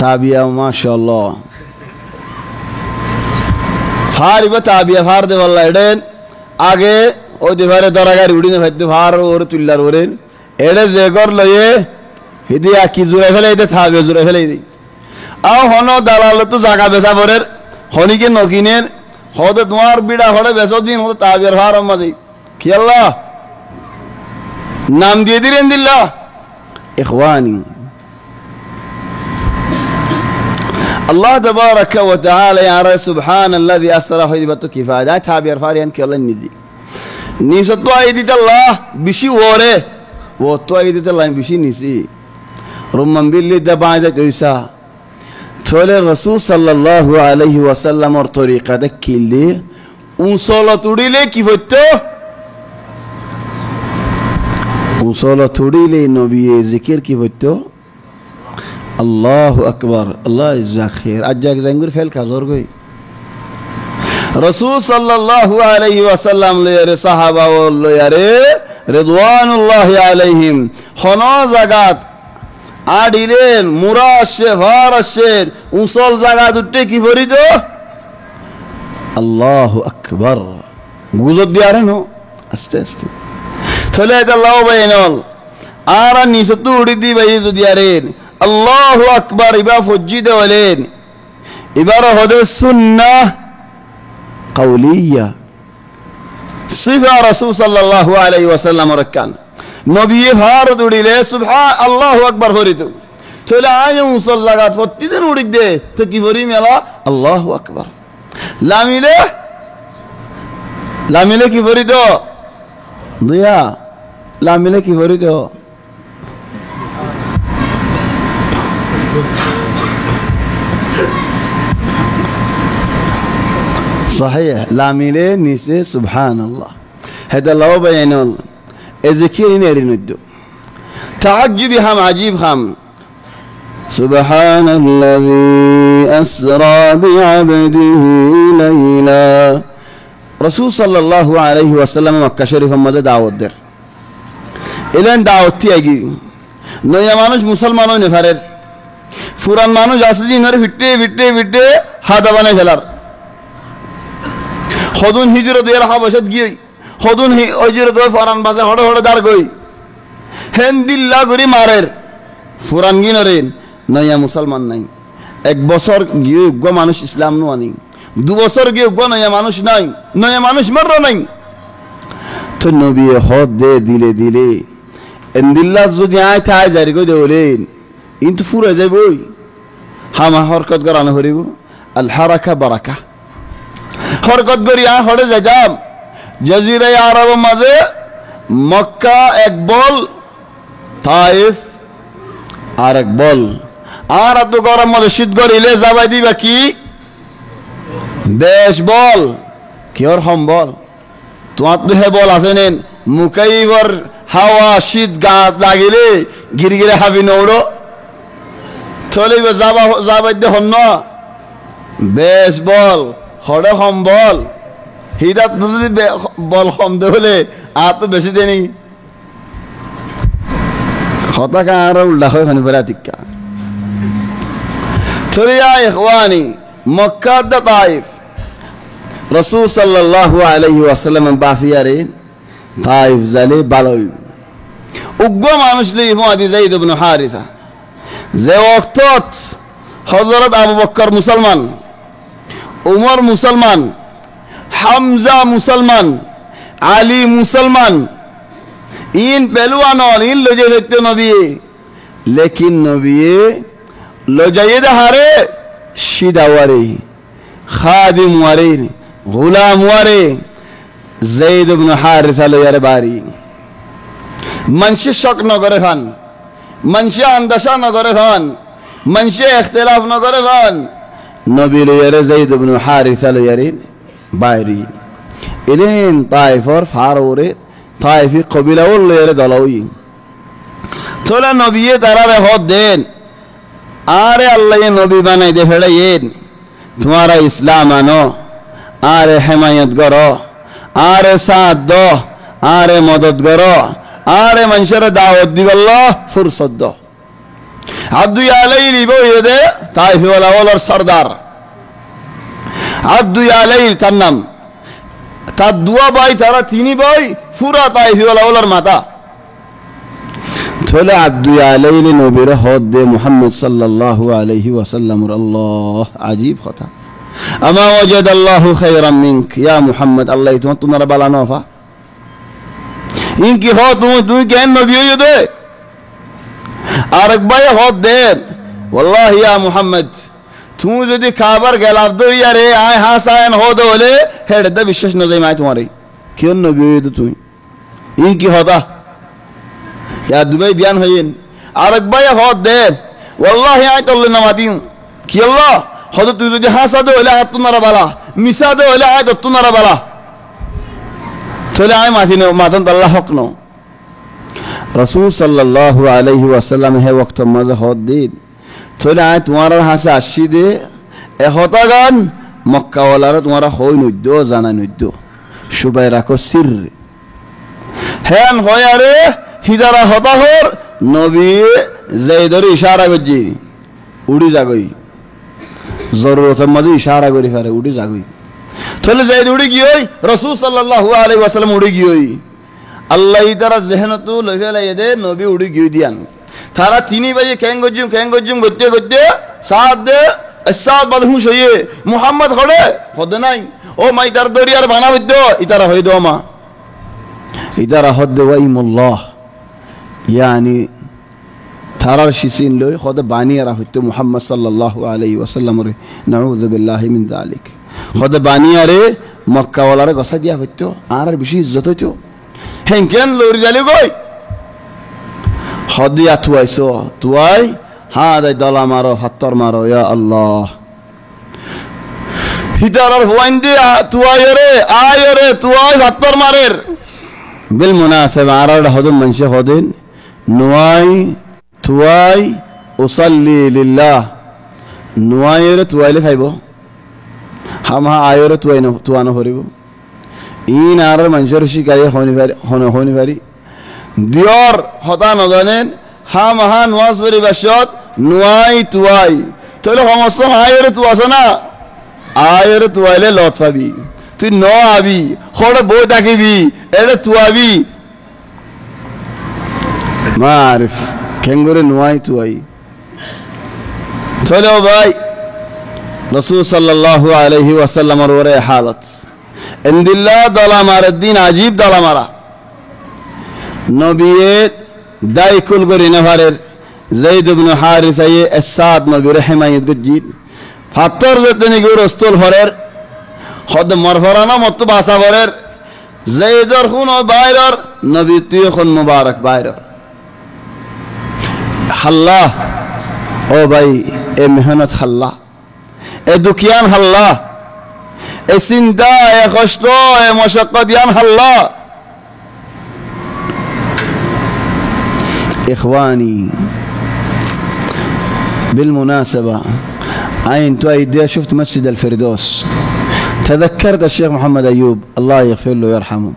A: تابعه ما شاء الله فاربا تابعه فار دے والله اڈن আগে ওই দিবারে দরাগারি উড়িনে ভাইতে ভার ওর তুল্লার ওরেন এড়ে যে গর লয়ে হিদিয়া কি জুরে ফেলে দে থাবে জুরে ফেলে দি আও হন দালাল তো জায়গা বেচা পরের হনিকে নকিনের হতে তোমার বিড়া হলে বেচো দিন হতে তাবিয়ার ভার মাঝে কি আল্লাহ নাম দিয়ে দিলেন দিল্লাহ ইখওয়ানি الله تبارك وتعالى يا سبحان الذي أسرى خيبته كفاية تابير فاريان كلا ندي نيسة أيدي الله بشي وره وتو أيدي الله بشي نسي رمان بالله دبعة جيسا تولى الرسول صلى الله عليه وسلم اور طريقة دكيلي وصلة توديله كيفتو وصلة توديله نبي ذكر كيفتو الله أكبر الله يجزاك خير أجاك زنجر فعل كازور كوي رسول صلى الله عليه وسلم ليري صحابة وليري رضوان الله عليهم خنا زغات عادلين مراشة فارشة وصل زغات التكي فريدو الله أكبر قوزد ديارنو استي ثلاثة الله بينول آرا نيستو ردي بيزو ديارين الله أكبر إبا فجد ولين إبا هذا السنة قولية صفة رسول صلى الله عليه وسلم ركان نبي فارد ولي سبحان الله أكبر فريدو تلا عايم صلى لغات فتدن ورد تكي فريم يلا الله أكبر لا ميله كي فريدو ضياء لا ميله كي فريدو صحيح لا ميلين نيسي سبحان الله هذا الله بينه الذكر نيرين الدو تعجب هم عجيب هم سبحان الذي أسرى بعبده ليلا رسول صلى الله عليه وسلم مكة شريف مدى دعوت در إلين دعوت تيجي نيا مانوش مسلمانو نفرر ফুরান মানুষ আছে যে ইনারে ফিটে ফিটে ফিটে হাদা বানাই ফেলার হদুন হিজরত এর হাবশত গিয়ে হদুন হিজরত ওই ফরান বাজে হড়ে হড়ে দাঁড় গই হেন দিল্লা করি মারের ফুরান গিনরেন নয়া মুসলমান নাই এক বছর গিয়ে গো মানুষ ইসলাম নু আনি 2 বছর গিয়ে গো নয়া মানুষ নাই নয়া মানুষ মরর নাই তো নবী হদ দে দিলে দিলে এন দিল্লা যদি আয় তাই জারি কই দেওলেন انت فورا زي بوي হামা হরকত করানো হরিব আল হারাকা বারাকা হরকত করিয়া হড়ে যাইতাম জাজিরা আরব মাঝে মক্কা এক বল তাইফ আর এক বল আর এত গরম মাঝে শীত করিলে যাবাই দিবা কি বেশ বল কি ওর সম্বল তোমার তো হে বল আছে নেন মুকাইবর হাওয়া শীত গাত লাগিলে গিরগিরে হাবি নৌড়ো চলে যাবাই দে হন বেশ বল হড়ে হম বল হিদাত যদি বল হম দে হলে আর তো বেশি দেনি কথা কার উল্টা হয় খানি বেড়া টিকা চলিয়া ইখওয়ানি মক্কা দা তাইফ রাসূল সাল্লাল্লাহু আলাইহি ওয়াসাল্লাম বাফিয়ারে তাইফ জালে বালই উগ্র মানুষ লি মুআদি যায়েদ ইবনে হারিসা যে ওয়াক্তত হযরত আবু বকর মুসলমান উমর মুসলমান হামজা মুসলমান আলী মুসলমান इन पहलुआन इन लोजे लेते नबी लेकिन नबी लोजाये हारे शिदावारे खादिम वारे गुलाम वारे ज़ैद इब्न हारिसा लोयारे बारी मनशे शक नगरे खान मनशे अंदशा नगरे खान मनशे इख्तिलाफ नगरे खान नबी लोयारे ज़ैद इब्न हारिसा लोयारे बारी इलेन ताइफ और फारोरे ताइफी कबीला और लोयारे दलावी थोड़ा नबी तारा होत देन आरे अल्लाह ये नबी बनाए दे फेड़े ये तुम्हारा इस्लाम आनो आरे हिमायत करो आरे साथ दो आरे मदद करो आरे मंशर दावत दी वल्लाह फुर्सत दो अब्दु यालैल इबो ये दे ताइफी वाला और सरदार अब्दु यालैल तन्नम तद्दुआ बाई तारा तीनी बाई पूरा ताइफी वाला और माता थोले अब्दु यालैल नबीरे होद दे मुहम्मद सल्लल्लाहु अलैहि वसल्लम अल्लाह अजीब खता अमा वजद अल्लाहु खैरम मिनक या मुहम्मद अल्लाह तुम्हारा बाला नौफा इनकी हो तू क्या नबी ये दे आरकबाई होद दे वल्लाह या मुहम्मद तू यदि खाबर गलाब दो यार आए हाँ सायन हो दो ले हेड द विशेष नजर में तुम्हारी क्यों नबी ये तू इनकी होता या दुबई ध्यान है आरकबाई होद दे वल्लाह या तो अल्लाह नवादी कि अल्लाह खुद तू यदि हाँ सा दो ले आए तुम्हारा बाला मिसा दो ले आए तो तुम्हारा बाला चले आए माथी ने मातन अल्लाह हक नो रसूल सल्लल्लाहु अलैहि वसल्लम है वक्त मज़ा होत दिन चले आए तुम्हारा हाँ से आशी दे ए होता गान मक्का वाला रे तुम्हारा होई नुद्दो जाना नुद्दो शुबाई रखो सिर हैन होया रे हिदारा होता होर नबी ज़ैदर इशारा गजी उड़ी जागई जरूरत मधु इशारा करी फारे उड़ी जागई चले ज़ैद उड़ी गियोई रसूल सल्लल्लाहु अलैहि वसल्लम उड़ी गियोई अल्लाह इधर ज़हन तो लगे ले दे नबी उड़ी गियोई दियान थारा तीनी बजे केंगोजुम गुत्ते गुत्ते साथ दे साथ बदहू शोये मुहम्मद खड़े खुद नहीं ओ मैं इधर दोरियार बना विद्दो इधर होई दो माँ इधर हद वईमुल्लाह यानी थारा शिसीन लोई खुद बानी अरा हुत्ते मुहम्मद सल्लल्लाहु अलैहि वसल्लम रे नऊज़ु बिल्लाहि मिन ज़ालिक खुद बानी अरे मक्का वाला रे गसा दिया हुत्ते आर बिशी इज्जत होतो हेंकेन लोरी जाली कोई खुद या तुआई हाँ दे दला मारो हत्तर मारो या अल्लाह इधर हुआइंदे तुआई रे तुआई हत्तर मारेर बिल मुनासिब आर हदुम मंशे खुदिन नुआई तुआई उसल्ली लिल्लाह नुआई रे तुआई ले खाइबो हम हाँ आयो रे तुआनो हरिबो इन आर मंशर शिकाये होनी भारी दियोर होता नजानेन हम हाँ नुआस बरी बशत नुआई तुआई तो लो हम सब आयो रे तुआसो ना आयो रे तुआई ले लौटफा भी तू नो आबी खोड़ बो ताकी भी एरे तुआबी मारिफ केंगुरे नुआई तुआई चलो भाई रसूल सल्लल्लाहु अलैहि वसल्लम और हालत इंदिल्ला दला मार दिन अजीब दला मारा नबीए दाई कुल गरी नफारेर ज़ैद इब्न हारिसा ये एसाद नबी रहमायत गजीद फातर जतनी गुर रसूल फरेर खुद मरफराना मत बासा फरेर ज़ैदर खुन और बायरर नबी ती खुन मुबारक बायरर हल्ला ओ भाई ए मेहनत हल्ला ए दुखियान हल्ला ए सिंदा ए खश्तो ए मशक्कतियान हल्ला इख्वानी بالمناسبة عين تويدي شفت مسجد الفردوس تذكرت الشيخ محمد أيوب الله يغفر له ويرحمه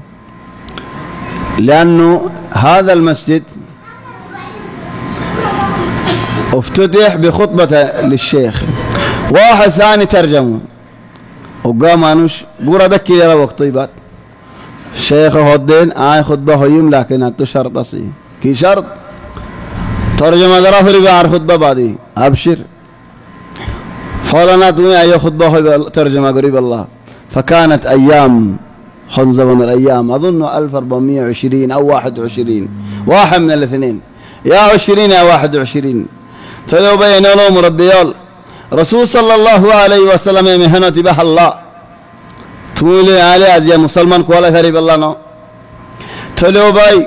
A: لأنه هذا المسجد افتتح بخطبة للشيخ واحد ثاني ترجمه وقام انوش بورا دكي يلا وقت طيبات الشيخ هودين آي خطبة هيم لكن أنتو شرط أصي كي شرط ترجمة درافري بار خطبة بعدي أبشر فلنا توني أي خطبة ترجمة قريب الله فكانت أيام خنزة من الأيام أظن 1420 أو 21 واحد من الاثنين يا 20 يا 21 تلو بين لهم ربيال رسول صلى الله عليه وسلم مهنة به الله تولي عليه أزيا مسلمان كوالا غريب الله نو تلو بي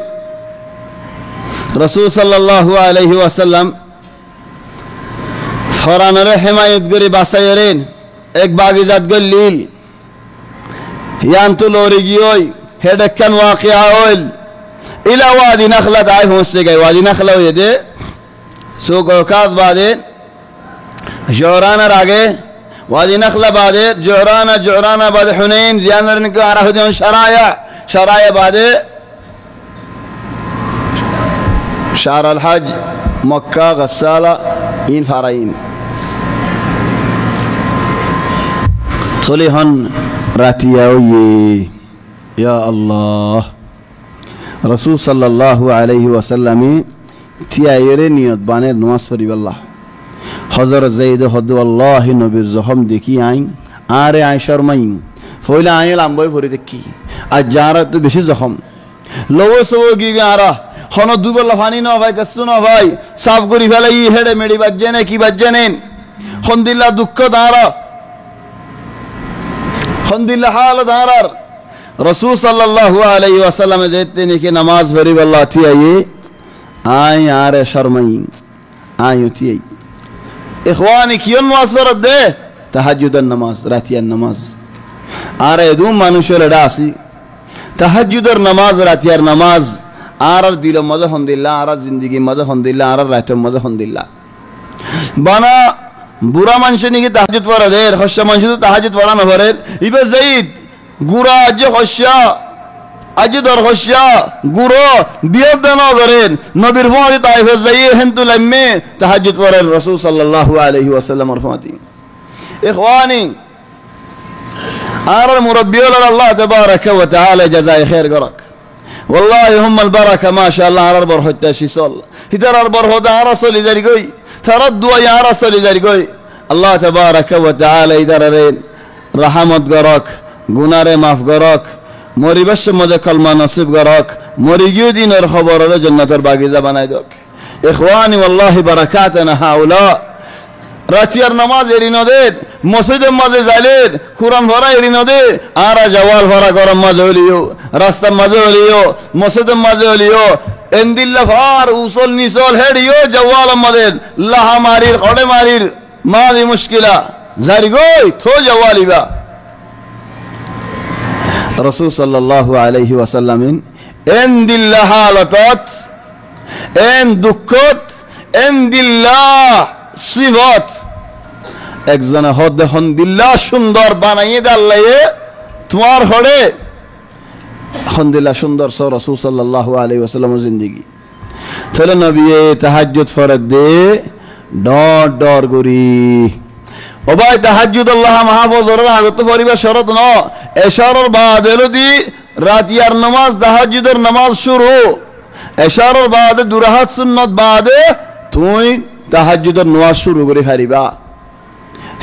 A: رسول صلى الله عليه وسلم فران حماية قريب عصيرين एक बागीजात गल्लील यांतु लोरिगियोय हेडक्कन वाक़िया ओल इला वादी नखला दाई होंसे गए वादी नखला हो ये सुकोकात बादे जोराना रागे वादी नखला बादे जोराना बादे हुनैन ज़ियानर निको आराहुदियों शराया बादे शार अल हज मक्का गस्साला इन फाराइन صليهن راتياوي يا الله رسول صلى الله عليه وسلم تيايرين يدبانير نماز فري بالله حضر زيد حد والله نبي الزخم دكي عين آري عين شرمين فويلا عين لامبوي فري دكي أجارة تو بشي زخم لو سوى گيگا آرا خانو دوبر لفاني نو بھائی کسو نو بھائی صاف گوری فیلا یہ ہیڑے میڑی بجنے کی بجنین خند اللہ دکھت آرا خندillah हालत आरार रसूल सल्लल्लाहु अलैहि वसल्लम कहते हैं कि नमाज भरी वल्लाह थी ये आए आरे शर्मई आए थी इखवानी क्यों नमाज फरद दे तहज्जुदन नमाज रातियान नमाज आरे दूम मानुषर डासी तहज्जुदर नमाज रातियार नमाज आरार दिलो मद हंदिल्ला आरार जिंदगी मद हंदिल्ला आरार रात मद हंदिल्ला बना बुरा मानशनी की तहज्जुद फरदेर खश्या मानशनी तो तहज्जुद फरा न फरेर इबे ज़ईद गुरा अज खश्या अज दर खश्या गुरो बियद दना दरेन नबीर फुआदी ताइफ ज़ईद हंतु लम्मे तहज्जुद फरेर रसूल सल्लल्लाहु अलैहि वसल्लम रफ़ाती इख़वानी आर मुरब्बियों अल्लाह तबारक व तआला जज़ाए खैर करक والله هم البركة ما شاء الله على البرهود تشيسول هدر البرهود عرصل ذلكوي تردوا يا عرصل ذلكوي الله تبارك وتعالى يدررين رحمت قراك گنار معاف قراك موری بش مد کلمه نصیب قراك موری جودين الخبر جنة الباقيزة بنايدوك إخواني والله بركاتنا هؤلاء راتيار نماز ارینو دید مسجد مزه زالید قرآن فرا ارینو دید آرا جوال فرا قرآن مزه ولیو راست مزه ولیو مسجد مزه ولیو اندل فار اوصل نیسول هدیو جوال مزه لها ماریر قده ماریر ما دی مشکله زرگوی تو جوالی با رسول صلی الله علیه و سلم اندل حالتات اندکت اندل صفات একজন হদ হন্দিল্লাহ সুন্দর বানাইয়ে দাল্লায়ে তোমার হড়ে হন্দিল্লাহ সুন্দর সো রাসূল সাল্লাল্লাহু আলাইহি ওয়াসাল্লাম জিন্দেগি চলে নবী তাহাজ্জুদ ফরজ দে ডর ডর করি ও ভাই তাহাজ্জুদ আল্লাহ মাহফুজুর আগত পরিবার শরত ন ইশারার বাদ এলদি রাতিয়ার নামাজ তাহাজ্জুদের নামাজ শুরু ইশারার বাদ দুরাহাত সুন্নাত বাদে তুই তাহাজ্জুদের নামাজ শুরু করে হারিবা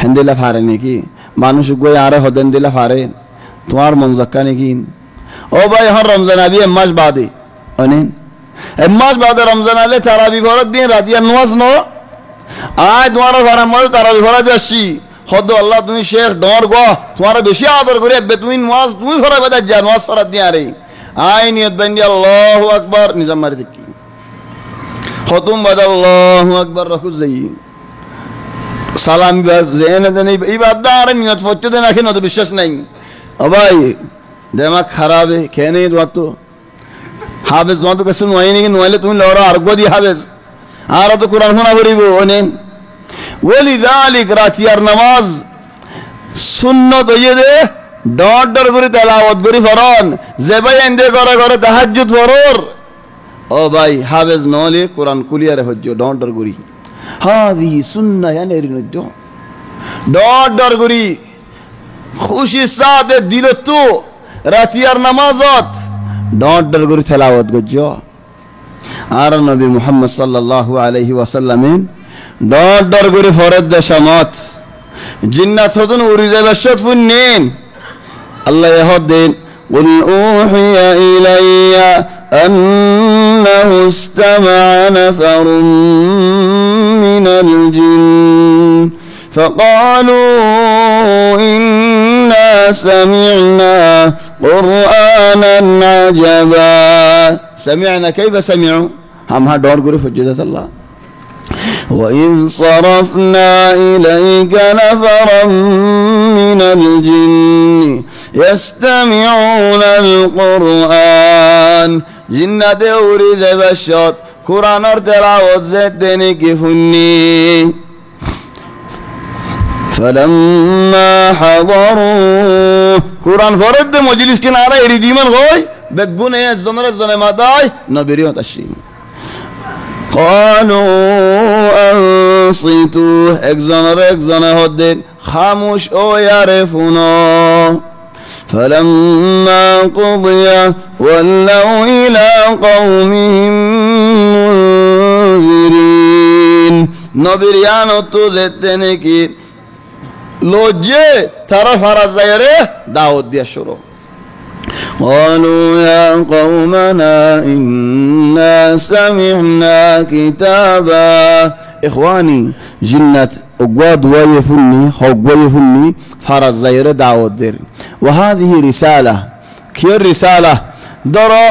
A: হেন্দিলা ফারে নাকি মানুষ গই আরে হদেন দিলা ফারে তোমার মন জাক্কা নাকি ও ভাই হর রমজান আবি মাস বাদে অনেন মাস বাদে রমজান আলে তারাবি ফরজ দিন রাতিয়ার নামাজ ন আয় তোমার ফারা মল তারাবি ফরজ আসি খদ আল্লাহ তুমি শেখ ডর গো তোমার বেশি আদর করে তুমি নামাজ তুমি ফরজ বাদা যা নামাজ ফরজ দি আরে আয় নিয়ত বান্দি আল্লাহু আকবার নিজাম মারি দেখি খতম বাদ আল্লাহু আকবার রাখু যাই সালাম জেনে দেন ইবাদত নিয়ত ফতে দেন আখে নতো বিশ্বাস নাই ও ভাই দিমাগ খারাপ হে কেনে দোয়াতো হাফেজ দোয়াতো কসে নয় নি নইলে তুমি লড়া আরগো দি হাফেজ আর তো কুরআন শোনা পড়িব ওনে ওয়ালিযালিক রাতিয়ার নামাজ সুন্নাত হইয়ে দে ডর ডর করে তেলাওয়াত করি ফরন যে ভাই এন্ডে করে করে তাহাজ্জুদ ফরর ও ভাই হাফেজ নলে কুরআন কুলিয়ারে হজ্জ ডর ডর করি হাদি সুন্নাহ ইয়ানি রিনদ্দ ডর ডর করি খুশি সাদে দিল তো রাতিয়ার নামাজত ডর ডর করে তেলাওয়াত গজ্জ আর নবী মুহাম্মদ সাল্লাল্লাহু আলাইহি ওয়াসাল্লাম ডর ডর করে ফরজ দশমত জিন্নাত হদন উরি যাবে শত ফুন্নেন আল্লাহ ইহদিন قل أوحي إلي أنه استمع نفر من الجن فقالوا إنا سمعنا قرآنا عجبا. سمعنا كيف سمعوا؟ हम हाँ डॉर गुरु फज्जत अल्लाह. وإذ صرفنا إليك نفرا من الجن يستمعون القرآن. جنة أوريد بشر قرآن تلاوت زدني كفني. فلما حضروا قرآن فرد مجلس كنارة يريد من غوي بقونه الزنر ما داي نبريون تشين. قالوا أنصتوا اكزنا هدين خاموش أو يعرفونا. فلما قضي ولوا إلى قومهم منذرين. نبريان تزتنكي لوجه طرف الزيره داود دي الشروع. قالوا يا قومنا إنا سمعنا كتابا. إخواني جنة أقواد ويفني خوق ويفني فرز زير داود دير. وهذه رسالة كي الرسالة درا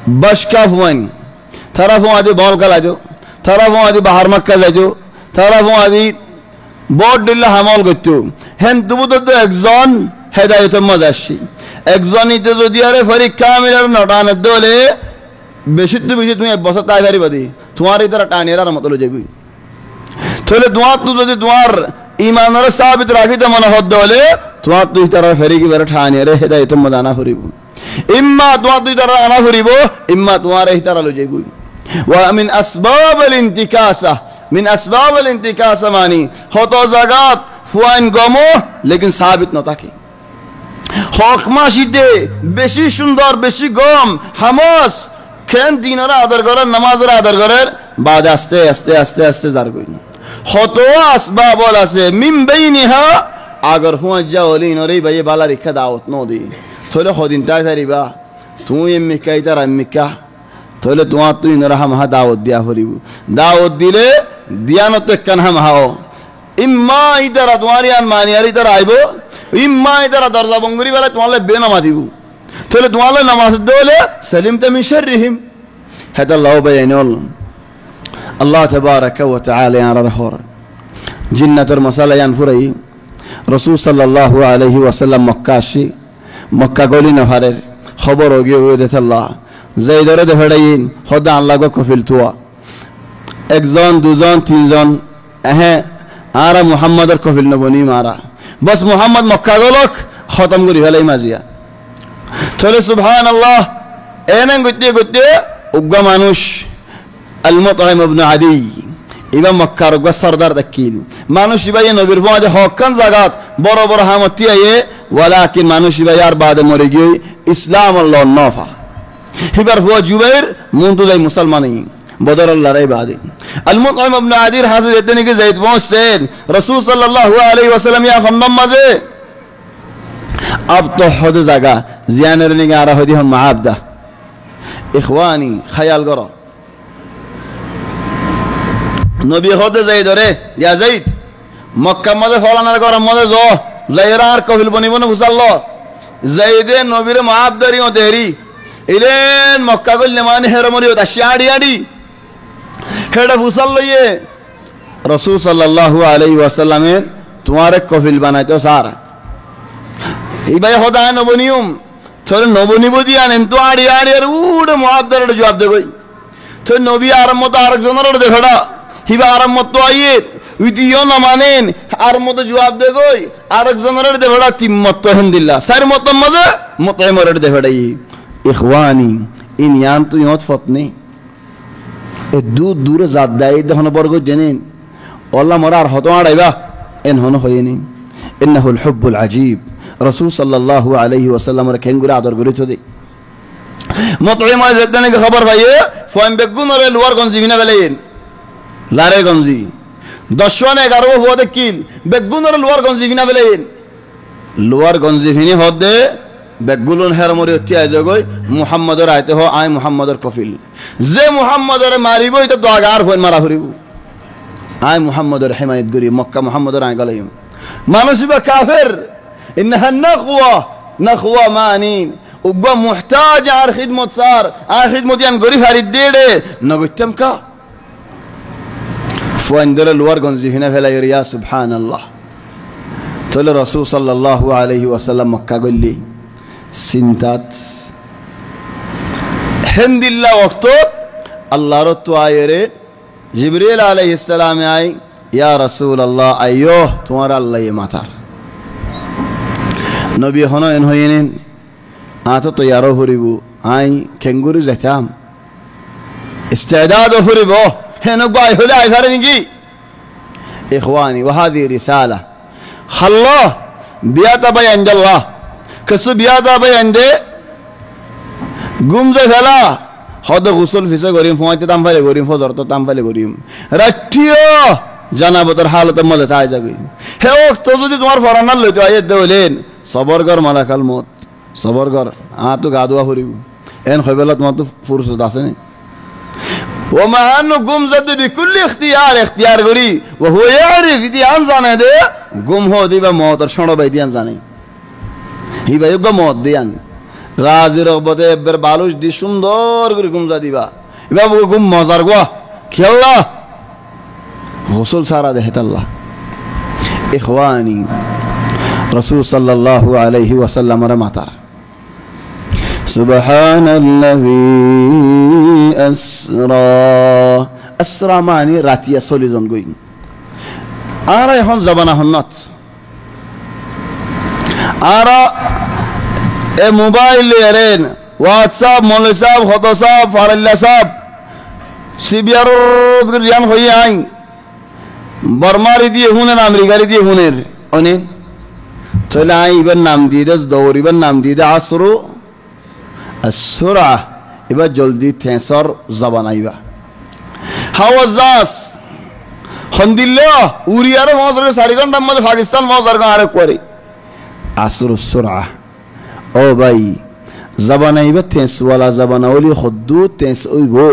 A: بشكفوين طرفوا هذه بولقا لجو طرفوا هذه بحر مكة لجو طرفوا هذه بورد الله همال قتو هن تبودد اكزان هداية مدشي একজন ইতে যদি আরে ফরি কামিলার নটান দলে বেশি তুমি বসত তাই ভারি বাদি তোমার ইতারা টানিয়ার মত লয়ে যাবি তাহলে তোমার তো যদি তোমার ঈমানের সাবিত রাখিতে মনে হদ দলে তোমার তো ইতারা ফরি কি বের ঠানিয়ারে হেদায়েত মদানা ফরিব ইম্মা তোমার তো ইতারা আনা ফরিব ইম্মা তোমার ইতারা লয়ে যাবি ওয়া মিন আসবাব আল ইন্তিকাসা মিন আসবাব আল ইন্তিকাসা মানি হত জাগাত ফুয়াইন গমো লেকিন সাবিত ন থাকে হক মাসিতে বেশি সুন্দর বেশি গম হামাস কেন দিনারা আদর করার নামাজের আদর করার বাদ আস্তে আস্তে আস্তে আস্তে যার কই হত আসবাব আছে মিন বাইনিহা আগর হুয়া জাওলি নরি ভাই বালা রেখা দাওয়াত নদি থলে খদিন তাই ফেরিবা তুই এমমিকাই তার এমমিকা থলে তোমার তুই নরহা মহা দাওয়াত দিয়া ফরিব দাওয়াত দিলে দিয়ানত কান হাম হাও ইম্মা ইদারা তোমারি আন মানিয়ারি তার আইবো ইম্মা ইদারা দরজা বঙ্গুরি বেলা তোমালে বেনামা দিব তাহলে তোমালে নামাজ দলে সালিমতা মিন শাররিহিম হাদা আল্লাহ বায়ানুল আল্লাহ তাবারাকা ওয়া তাআলা আর রহর জিন্নাতুর মাসালা ইয়ান ফুরাই রাসূল সাল্লাল্লাহু আলাইহি ওয়াসাল্লাম মক্কা আসি মক্কা গলি নফারের খবর গিয়ে ওদেত আল্লাহ যাইদরে দেখাইন খোদা আল্লাহ গো কফিল তুয়া একজন দুজন তিনজন আর মুহাম্মাদের কফিল নবনি মারা বস মুহাম্মদ মক্কা গলক খতম করি ফেলাই মাজিয়া তাহলে সুবহানাল্লাহ এনে গতে গতে উগ্গা মানুষ আল মুতঈম ইবনে আদি ইবা মক্কার উগ্গা সরদার দাকিল মানুষ ইবাই নবীর ফাজে হকান জাগাত বড় বড় হামতি আয়ে ওয়ালাকিন মানুষ ইবাই আর বাদে মরে গই ইসলাম আল্লাহ নফা হিবার হুয়া জুবাইর মুনতুজাই মুসলমানি بدر الله رأي بعدي المطعم ابن عدير حاضر يدني كي زيد فوسين رسول صلى الله عليه وسلم يا خندم مزه अब तो खुद जगह जियान रनी आ रहा होती हम माबदा इख्वानी ख्याल करो नबी खुद ज़ैद रे या ज़ैद मक्का मज़े फलाना करो मज़े जो ज़ैरार कफिल बनी बने बुसाल्लो ज़ैदे नबी रे माबदारी हो तेरी इलेन मक्का को लेमाने हेरमोनी होता शाड़ी आड़ी हेड़ा बुसाल्लो ये रसूल सल्लल्लाहु अलैहि वसल्लम तुम्हारे कफिल बनाए तो सारा इबाई होता है नबनियम थोड़े नबनी बोधी आने तो आड़ी आड़ी यार उड़े मुआब्दर डे जवाब दे कोई तो नबी आरम मत आरक जनर डे खड़ा हिबा आरम मत तो आये विधियों न मानें आरम मत जवाब दे कोई आरक जनर डे खड़ा तीन मत तो हिंदिल्ला सारे मत मज़े मत मर डे खड़ा ये इख्वानी इन यान तो यों फतने दूर दूर ज़ादाई दे हन बरगो जनें अल्लाह मरार होतो आड़े बा इन हन होये नहीं इन्नहुल हुब्बुल अजीब रसूल सल्लल्लाहु अलैहि वसल्लम रे खेंगुरा आदर गुरे चोदे मुतईम जदने की खबर भाई फोन बेगुन रे लुआर गंजी बिना बेलेन लारे गंजी 10 11 होदे किल बेगुन रे लुआर गंजी बिना बेलेन लुआर गंजी बिनी होदे বেগুলন হেরমরি তিয়াই জগই মুহাম্মদের আইতে হ আই মুহাম্মদের কফিল যে মুহাম্মদের মারিব এটা তো আগার হইন মারা হরিব আই মুহাম্মদের হিমায়ত করি মক্কা মুহাম্মদের আই গলাইম মানুষিবা কাফের ইন্নাহা নাখওয়া মানিন উগ্বা মুহতাজ আর খিদমত সার আর খিদমত ইয়ান গরি ফারিদ দেড়ে নগত্যম কা ফুয়ান্দরে লোয়ার গঞ্জি হিনা ফেলাই রিয়া সুবহানাল্লাহ তলে রাসূল সাল্লাল্লাহু আলাইহি ওয়াসাল্লাম মক্কা গল্লি চিন্তাত হেন্দিল্লা ওয়াক্ত আল্লাহর তো আয়রে জিবরিল আলাইহিস সালাম আই ইয়া রাসূলুল্লাহ আইয়ো তোমার আল্লাহ মাতার নবী হনো এন হইনেন আতো তো ইয়ারো হরিব আই খেঙ্গুরি যাইতাম ইস্তেদাদ হরিব হেন গায় হলে আই পারে নাকি ইখওয়ানি ওয়া হাযি রিসালা খাল্লা বিয়াতা বায়ান আল্লাহ কসু বিয়াতা বায়ান দে গুমজে ফেলা হদ গোসল ফিসে গরিম ফোয়াইতে তাম ফালে গরিম ফজর তো তাম ফালে গরিম রাঠিও জানাবতর হালতে মজা তাই যাগি হে ওক্ত যদি তোমার ফরানার লইতো আইয়ে দেওলেন সবর কর মালাকাল মত সবর কর তো গাদুয়া হরিব এন হইবেলা তোমার তো ফুরসত আছে নি ও মাহান গুম যদি বিকুল্লি ইখতিয়ার করি ও হো ইয়ারিফ ইতি আন জানে দে গুম হো দিবা মত আর শোনো বাই দিয়ান জানে হি ভাই গো মত দিয়ান রাজি রহবতে এবার বালুশ দি সুন্দর করে গুমজা দিবা এবার গুম মজার গো খেলা গোসল সারা দেহতাল্লাহ ইখওয়ানি রাসূল সাল্লাল্লাহু আলাইহি ওয়াসাল্লামের মাতার সুবহানাল্লাযী আসরা মানে রাতিয়া চলিজন গই আর এখন জবানা হন্নত আর এ মোবাইল এরেন হোয়াটসঅ্যাপ মৌলভী সাহেব হত সাহেব ফারাল্লা সাহেব সিবিআর রিয়ান হই আই বর্মারি দিয়ে হুনেন আমেরিকারি দিয়ে হুনের অনেক চলে আই এবার নাম দিয়ে দে দৌড়িবার নাম দিয়ে দে আসরু আসরা এবার জলদি থেসর জবান আইবা হাওয়াজাস হন্দিল্লা উরিয়ার মজর 4 ঘন্টার মধ্যে পাকিস্তান মজর আরে করে আসরু সুরা ও ভাই জবান আইবা থেস ওয়ালা জবান ওলি খুদ্দু থেস ওই গো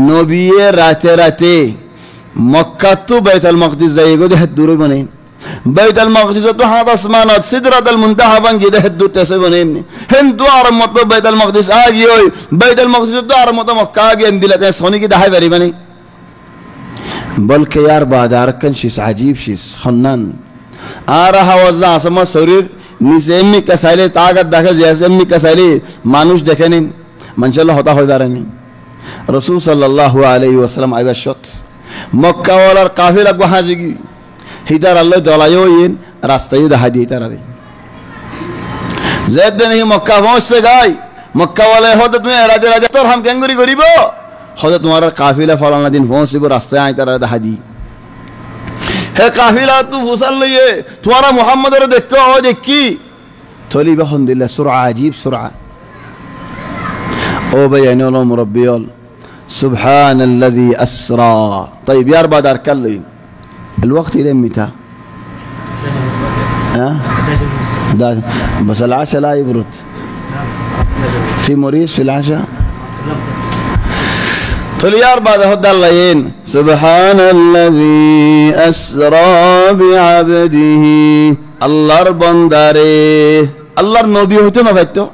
A: নবিয়ে রাতে রাতে মক্কা তো বাইতুল মাকদিস যাইগো দে দূর বনে বাইতুল মাকদিস তো হাত আসমানাত সিদরাতুল মুনতাহা বাঙ্গি দে দূর তেসে বনে হিন্দু আর মত বাইতুল মাকদিস আগি ওই বাইতুল মাকদিস তো আর মত মক্কা আগি দিলাতে সোনি কি দাহাই বারি বানি বলকে यार বাজার কন শিস আজীব শিস খন্নান আর হাওয়াজা আসমা শরীর নিচে এমনি কাসাইলে তাগত দেখে জেসে এমনি কাসাইলে মানুষ দেখেনিন মানশাআল্লাহ হতা হই দাঁড়ানি রাসূল সাল্লাল্লাহু আলাইহি ওয়াসাল্লাম আইবাশত মক্কা ওয়ালার কাফিলা গোহাজিগি হিদার আল্লাহ দলায়ও ইন রাস্তায় দেখা দিয়ে তারারে যেদ नहीं মক্কা পৌঁছতে গাই মক্কা ওয়ালা হতে তুমি রাজে রাজে তোর হাম কেঙ্গুরি করিব হতে তোমার কাফিলা ফলানা দিন পৌঁছিব রাস্তায় আই তারা দেখা দি হে কাফিলা তু ফুসাল লইয়ে তোমারা মুহাম্মদের দেখো ও দেখি থলি বহনদিল্লাহ সূরা আজীব সূরা ও বাইনল মুরব্বিয়ল সুবহানাল্লাযী আসরা طيب يا اربع دار كلي الوقت الى متى بس العشاء لا يبرد في مريض في العشاء طيب يا اربع دار سبحان الذي اسرى بعبده الله بنداره الله নবী হইতো না ভাইতো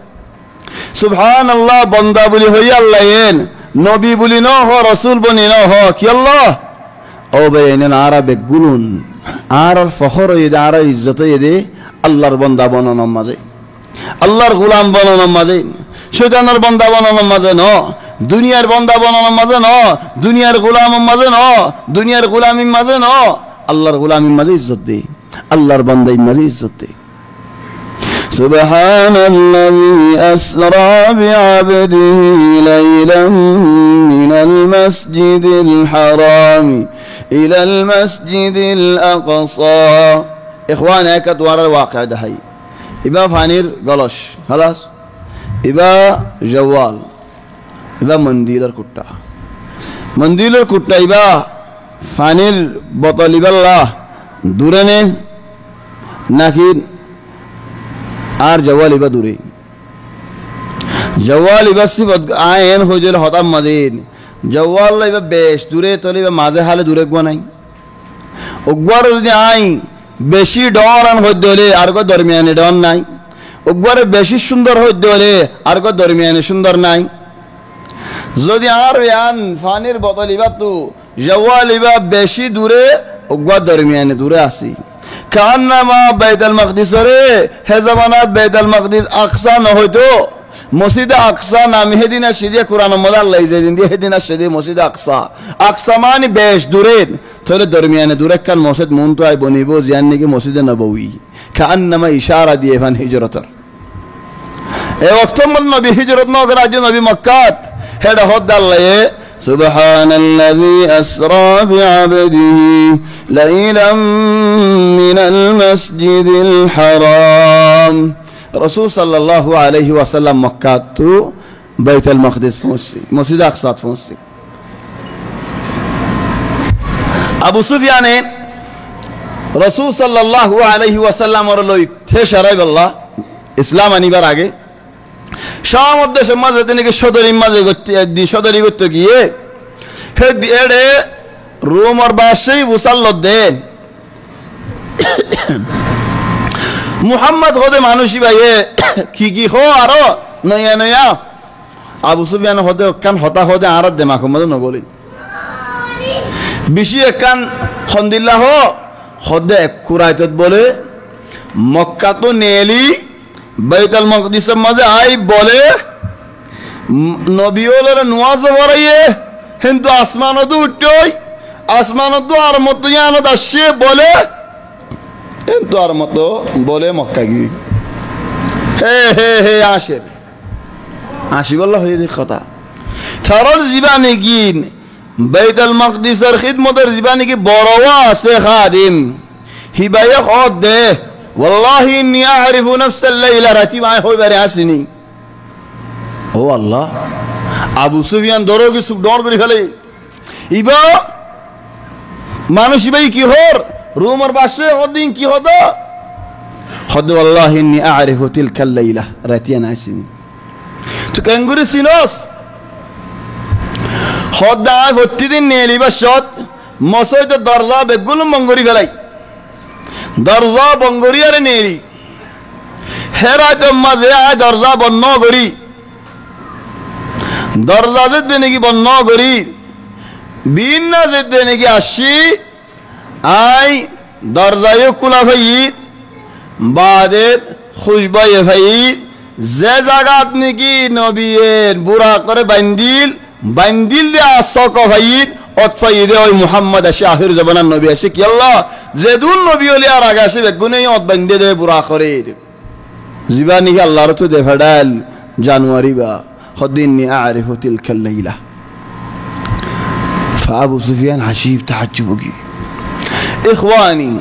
A: সুবহানাল্লাহ বান্দা বলি হই আল্লাহ নবী বলি ন হ রাসূল বনি ন হ কি আল্লাহ ও বেনেন আরবে গুলুন আর ফখর ইদ আর ইজ্জত ইদে আল্লাহর বান্দা বনানো মাঝে আল্লাহর গোলাম বনানো মাঝে শয়তানের বান্দা বনানো মাঝে ন দুনিয়ার বান্দা বনানো মাঝে ন দুনিয়ার গোলাম মাঝে ন দুনিয়ার গোলামি মাঝে ন আল্লাহর গোলামি মাঝে ইজ্জত দে আল্লাহর বান্দাই মাঝে ইজ্জত দে سبحان الذي أسرى بعبده ليلا من المسجد الحرام إلى المسجد الأقصى إخوان هيك توار الواقع ده هي إبا فانير قلش خلاص إبا جوال إبا منديل الكتة منديل الكتة إبا فانير بطل إبا الله دورنه ناكين আর জওয়াল ইবা দূরে জওয়াল ইবা সিবত আইন হইজল হতাম মাদিন জওয়াল ইবা বেশ দূরে তলে ইবা মাঝে হালে দূরে গুয়া নাই উগবার যদি আই বেশি ডর আন হইতে হলে আর কো দরমিয়ানে ডর নাই উগবারে বেশি সুন্দর হইতে হলে আর কো দরমিয়ানে সুন্দর নাই যদি আর ইয়ান ফানির বদল ইবা তো জওয়াল ইবা বেশি দূরে উগবার দরমিয়ানে দূরে আসি কান্নামা বাইতুল মাকদিস রে হে জামানাত বাইতুল মাকদিস আকসা ন হইতো মসজিদ আকসা নাম হেদিনা সিদে কুরআন মোল্লা আল্লাহ যেদিন দিয়ে হেদিনা সিদে মসজিদ আকসা আকসা মানে বেশ দূরে থলে দরমিয়ানে দূরে কান মসজিদ মন তো আই বনিব জিয়ান নাকি মসজিদে নববী কান্নামা ইশারা দিয়ে ফান হিজরতর এ ওয়াক্ত মত নবী হিজরত ন করে আজ নবী মক্কাত হেডা হদ আল্লাহ سبحان الذي أسرى بعبده ليلا من المسجد الحرام رسول صلى الله عليه وسلم مكة بيت المقدس فوسي مسجد أقصى فوسي أبو سفيان رسول صلى الله عليه وسلم ورلوي تشرب الله إسلام أنيبار آگے شام الدش مزه تنيك شدري مزه دي شدري قلت كيه هدي إيه رومر باشي وصل الدين محمد خود مانوشي بايه كي هو آرو نيا نيا أبو سفيان خود كان هتا خود عرض دماغه ماذا نقولين بيشي كان خند الله هو خود كرايتت بوله مكة تو نيلي বাইতুল মাকদিসের মাঝে আই বলে নবীওয়ালার নওয়াজ পড়াইয়ে কিন্তু আসমানত উঠই আসমানত আর মত জানত আসে বলে কিন্তু আর মত বলে মক্কা গি হে হে হে আসি বললা হয়ে দেখ কথা সরল জীবনে গিন বাইতুল মাকদিসের খিদমতের জীবনে কি বড়ওয়া আছে খাদিম হিবায়ে খদ দে والله إني أعرف نفس الليلة راتي معي هوي بري حسني هو الله أبو سفيان دروغي سب دور করি ফেলে ইবা মানুষ ইবাই কি হর রোমার বাসে ওদিন কি হতো خد والله إني أعرف تلك الليلة راتي أنا حسني তো কেঙ্গুরি সিনোস خد আই প্রতিদিন নেলি বাসত মসজিদ দরজা বেগুল মঙ্গরি ফেলাই দরজা বঙ্গরিয়ার নেরি হেরাত মাঝে আয় দরজা বন্ধ করি দরজা যেতে নাকি বন্ধ করি ভিন্ন যেতে নাকি আসি আই দরজায় খোলা ভাই বাদে খুশবাই ভাই যে জায়গাত নাকি নবীর বুড়া করে বান্দিল দিয়ে আসক ভাই অতফাইদে ওই মুহাম্মদ আসে আখির জামানার নবী আসে কি আল্লাহ যেদুন নবী হলে আর আগে আসে বেগুনে অত বান্ধে দে বুড়া করে জীবানি কি আল্লাহর তো দে ফেডাল জানুয়ারি বা খদিননি আরিফু তিলকা লাইলা فابو سفيان عجيب تعجب اخواني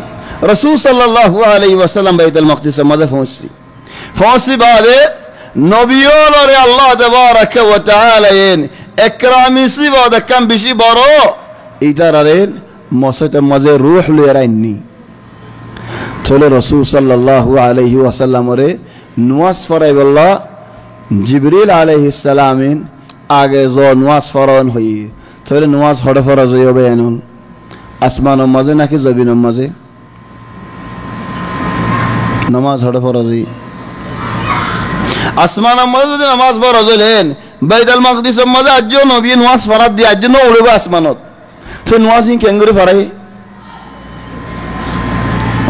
A: رسول صلى الله عليه وسلم بيت المقدس ماذا فوسي بعد نبي الله تبارك وتعالى اكرامي بعد كم بشي بارو إدارين مصيت مزه روح ليراني تقول رسول صلى الله عليه وسلم وري نواس فرای بالله جبريل عليه السلام آگه زور نواس فران هی تقول نواس هر فرازه یا بیانون اسمان مزه نکی زبین مزه نماز هر فرازه আসমান মধ্যে নামাজ ফরজ হলেন বাইতুল মাকদিস মধ্যে আজ নবী নামাজ ফরজ দি আজ নো উড়বে আসমানত তো নামাজ কেন করে ফরাই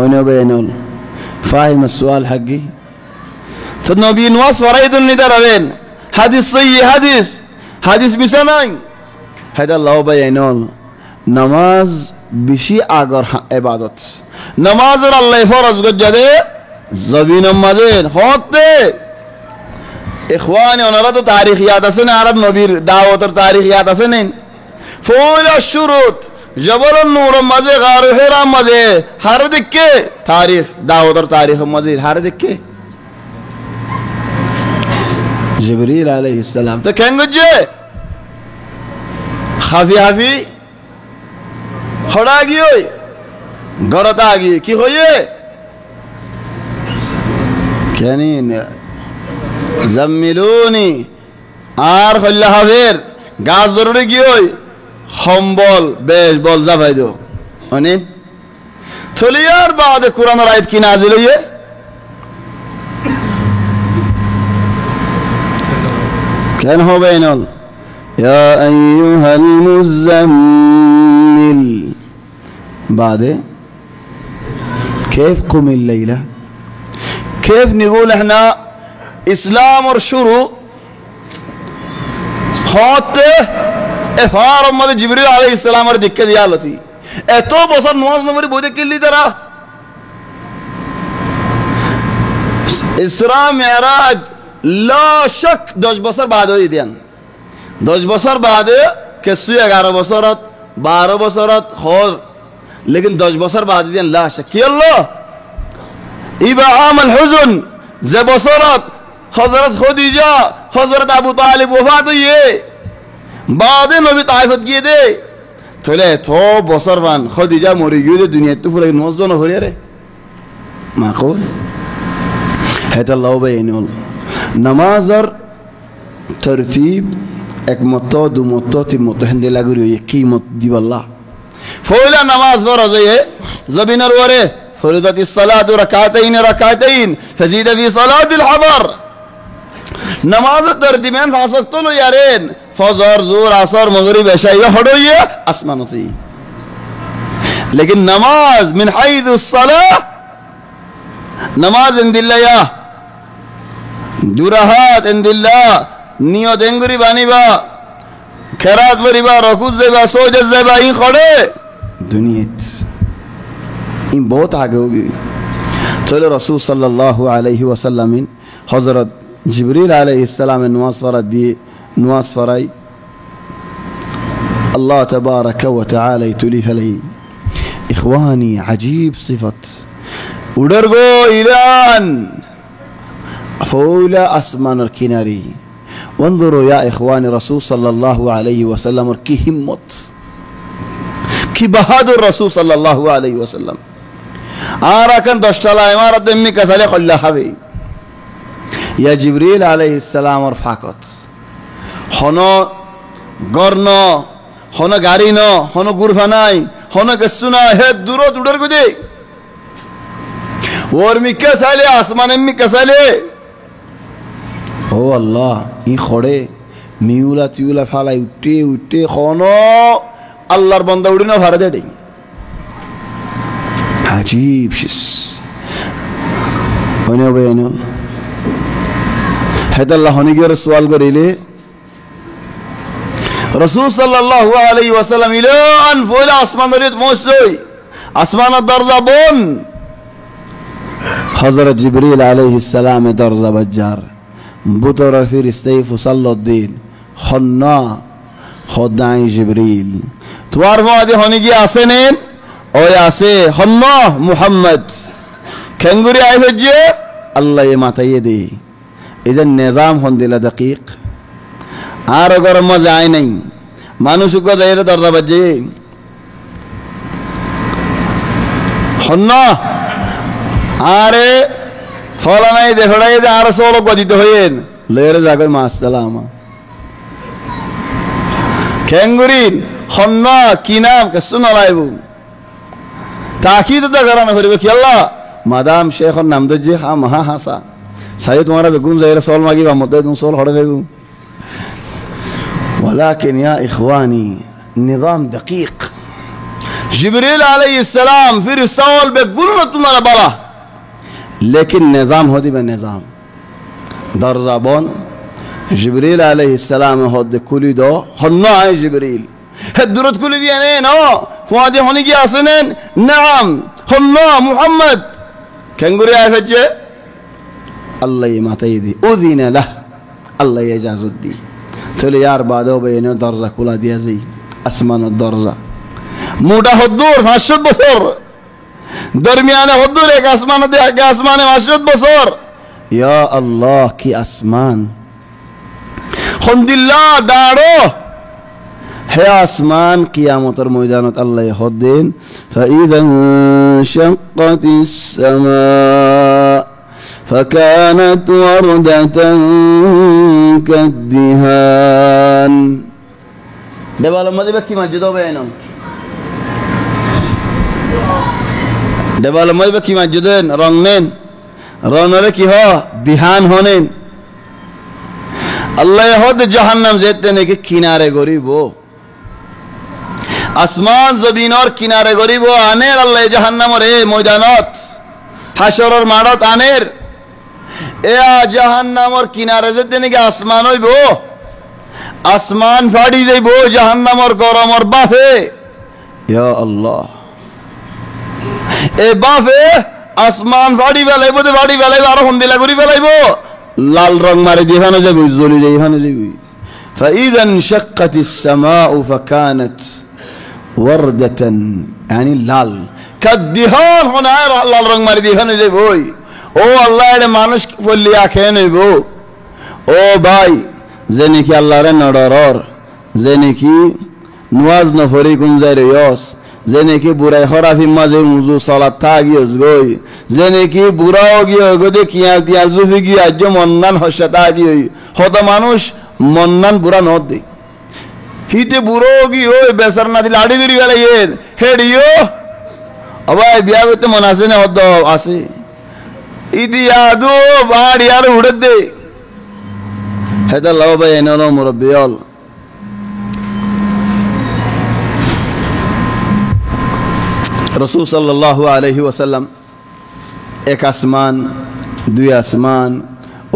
A: ওনে বেনল ফাহিম السؤال حقي তো নবী নামাজ ফরাই দুন নিদারেন হাদিস সহি হাদিস বিছানাই হায়দা আল্লাহ বেনল নামাজ বেশি আগর ইবাদত নামাজের আল্লাহ ফরজ গজদে জবিন মাঝে হতে إخواني أنا رأيت تاريخيات أسنة عرب نبير دعوة تاريخيات أسنة فول الشروط جبل النور مزه غار حرام مزه هر دكة تاريخ دعوة تاريخ مزه هر دكة جبريل عليه السلام تو كن گجه خفي خدا گیوی گرتا گی کی ہوئے কেনিন জাম্মিলুনি আর হল্লা হাবের গাছ জরুরি কি ওই সম্বল বেশ বল যাবাই দো মানে চলিয়ার বাদে কোরআনের আয়াত কি নাজিল হইয়ে কেন হবে নল ইয়া আইয়ুহাল মুজাম্মিল বাদে كيف قم الليلة كيف نقول احنا اسلام اور شروع ہوتے افار امت جبریل علیہ السلام اور دکھے دیا لتی ایتو بسر نواز نمبری بودے کلی طرح اسراء معراج لا شک 10 بسر بعد ہوئی دیان 10 بسر بعد کسوی 11 بسرت 12 بسرت خور لیکن 10 بسر بعد دیان لا شک کی اللہ ایبا عام الحزن زی بسرت حضرت خدیجہ حضرت ابو طالب وفات ہوئیے بعد نبی طائفت کیے دے تولے تو بسر وان خدیجہ موری گیو دے دنیا تو فرق نوزدو نہ ہو رہے رہے معقول حیث اللہ بینول نمازر ترتیب ایک مطا دو مطا تی متحندے لگری ہوئی قیمت دیو اللہ فولا نماز فرض ہے زبین الورے فرضت الصلاة رکعتین فزید فی صلاة الحبر نماز ترتیبین فاسقتلو یارین فضر زور عصر مغرب عشاء ہڑوئی ہے اسمانتی لیکن نماز من حیث الصلاة نماز اند اللہ یا دورہات اند اللہ نیو دنگری بانی با کھرات بری با رکوز زیبا سوجت زیبا این کھڑے دنیت این بہت آگے ہوگی تو رسول صلی اللہ علیہ وسلم حضرت جبریل علیہ السلام نواز فرد دی نواز فرائی اللہ تبارک و تعالی تلیف علیہ اخوانی عجیب صفت ادرگو ایلان فولا اسمان الکناری وانظروا یا اخوانی رسول صلی اللہ علیہ وسلم کی ہمت کی بہادر رسول صلی اللہ علیہ وسلم آراکن دشتلا امارت امی کسالے خلہ حوی یا جبریل علیہ السلام اور فاقت ہنو گرنو ہنو گارینو ہنو گرفنائی ہنو کسونا ہے دورو دوڑر کو دے ورمی کسالے آسمان امی کسالے او اللہ این خوڑے میولا تیولا فالائی اٹھے اٹھے خونو اللہ بندہ اڑینا بھر دے دیں عجیب شس ہونے ہو بیانو حید اللہ ہونے کی رسول گریلے رسول صلی اللہ علیہ وسلم الان فولا اسمان رید موسوئی اسمان درزہ بون حضرت جبریل علیہ السلام درزہ بجار بطر فرستی فصل الدین خنا خدائی جبریل توار فوادی ہونے کی آسنین او یاسے خنا محمد کنگوری آئی بجے اللہ یہ ماتائی دے اذن نظام ہوندی لدقیق آر اگر مزہ آئی نہیں مانوسو کو دائرہ درزہ بجے خنا آرے فولا نہیں دے کھڑائی دے آر سولو کو دیتے ہوئین لیر جاگوی مع السلام کنگورین خنا کی نام کسو نلائیبو تاکید دا کرانا پھر بکی اللہ مادام شیخ اور نام دجے ہاں مہا ہاسا سایو تمہارا بگون زہر سول ماگی با مدد دون سول ہڑے بگون ولیکن یا اخوانی نظام دقیق جبریل علیہ السلام پھر سول بگون تمہارا بلا لیکن نظام ہوتی بے نظام در زبان جبریل علیہ السلام ہود کلی دو خنا ہے جبریل درود کلی دیانین فوادی ہونی کی آسنین نعم خنا محمد کنگوری آئے فجے اللہ یہ ماتائی دی اذین لہ اللہ یہ اجازت دی تولی یار بادو بینو درزہ کلا دیا زی اسمان الدرزہ موٹا حدور فاشد بطور درمیان حدور ایک اسمان دے ایک اسمان فاشد بصور یا اللہ کی اسمان خند اللہ دارو ہے آسمان قیامت اور موجانت اللہ خود دین فَإِذَا انشَقَّتِ السَّمَاء فكانت وردة كالدهان দেওয়ালের মধ্যে কি মসজিদ হবে না দেওয়ালের মধ্যে কি মসজিদ রং নেন রংরে কি হ দিহান হনেন আল্লাহ হদ জাহান্নাম যেতে নাকি কিনারে গরিব আসমান জমিন और কিনারে গরিব আনের আল্লাহ জাহান্নাম রে ময়দানত হাশরের মাঠত আনের এ জাহান্নাম और কিনারে যেতে নাকি আসমান হইব আসমান ফাড়ি যাইব জাহান্নাম और গরম और বাফে ইয়া আল্লাহ এ বাফে আসমান ফাড়ি বেলাইব তে ফাড়ি বেলাইব আর হন্দিলা করি বেলাইব লাল রং মারি দিখানো যাবে জ্বলি যাই এখানে যাবে فاذا انشقت السماء فكانت وردة يعني লাল كالدهان هنا লাল রং মারি দিখানো যাবে ও আল্লাহ এর মানুষ ফলিয়া খেয়ে নেব ও ভাই যে নাকি আল্লাহর নডরর যে নাকি নওয়াজ নফরি গুনজারে ইয়স যে নাকি বুড়াই খরাফি মাঝে উজু সালাত থাকিস গই যে নাকি বুড়াও গিয়ে গদে কিয়া দিয়া জুফি গিয়া আজ মন্নান হশতা গই হত মানুষ মন্নান বুড়া নদ দে হিতে বুড়ো গি ওই বেসার না দিলে আড়ি দড়ি গেলে হেডিও আবাই বিয়া করতে মন আছে না হদ আছে ইদি আদু বাড়ি আর উড়ে দে হেদা লাও ভাই এনো মুরব্বিয়াল रसूल सल्लल्लाहु अलैहि वसल्लम एक आसमान दुई आसमान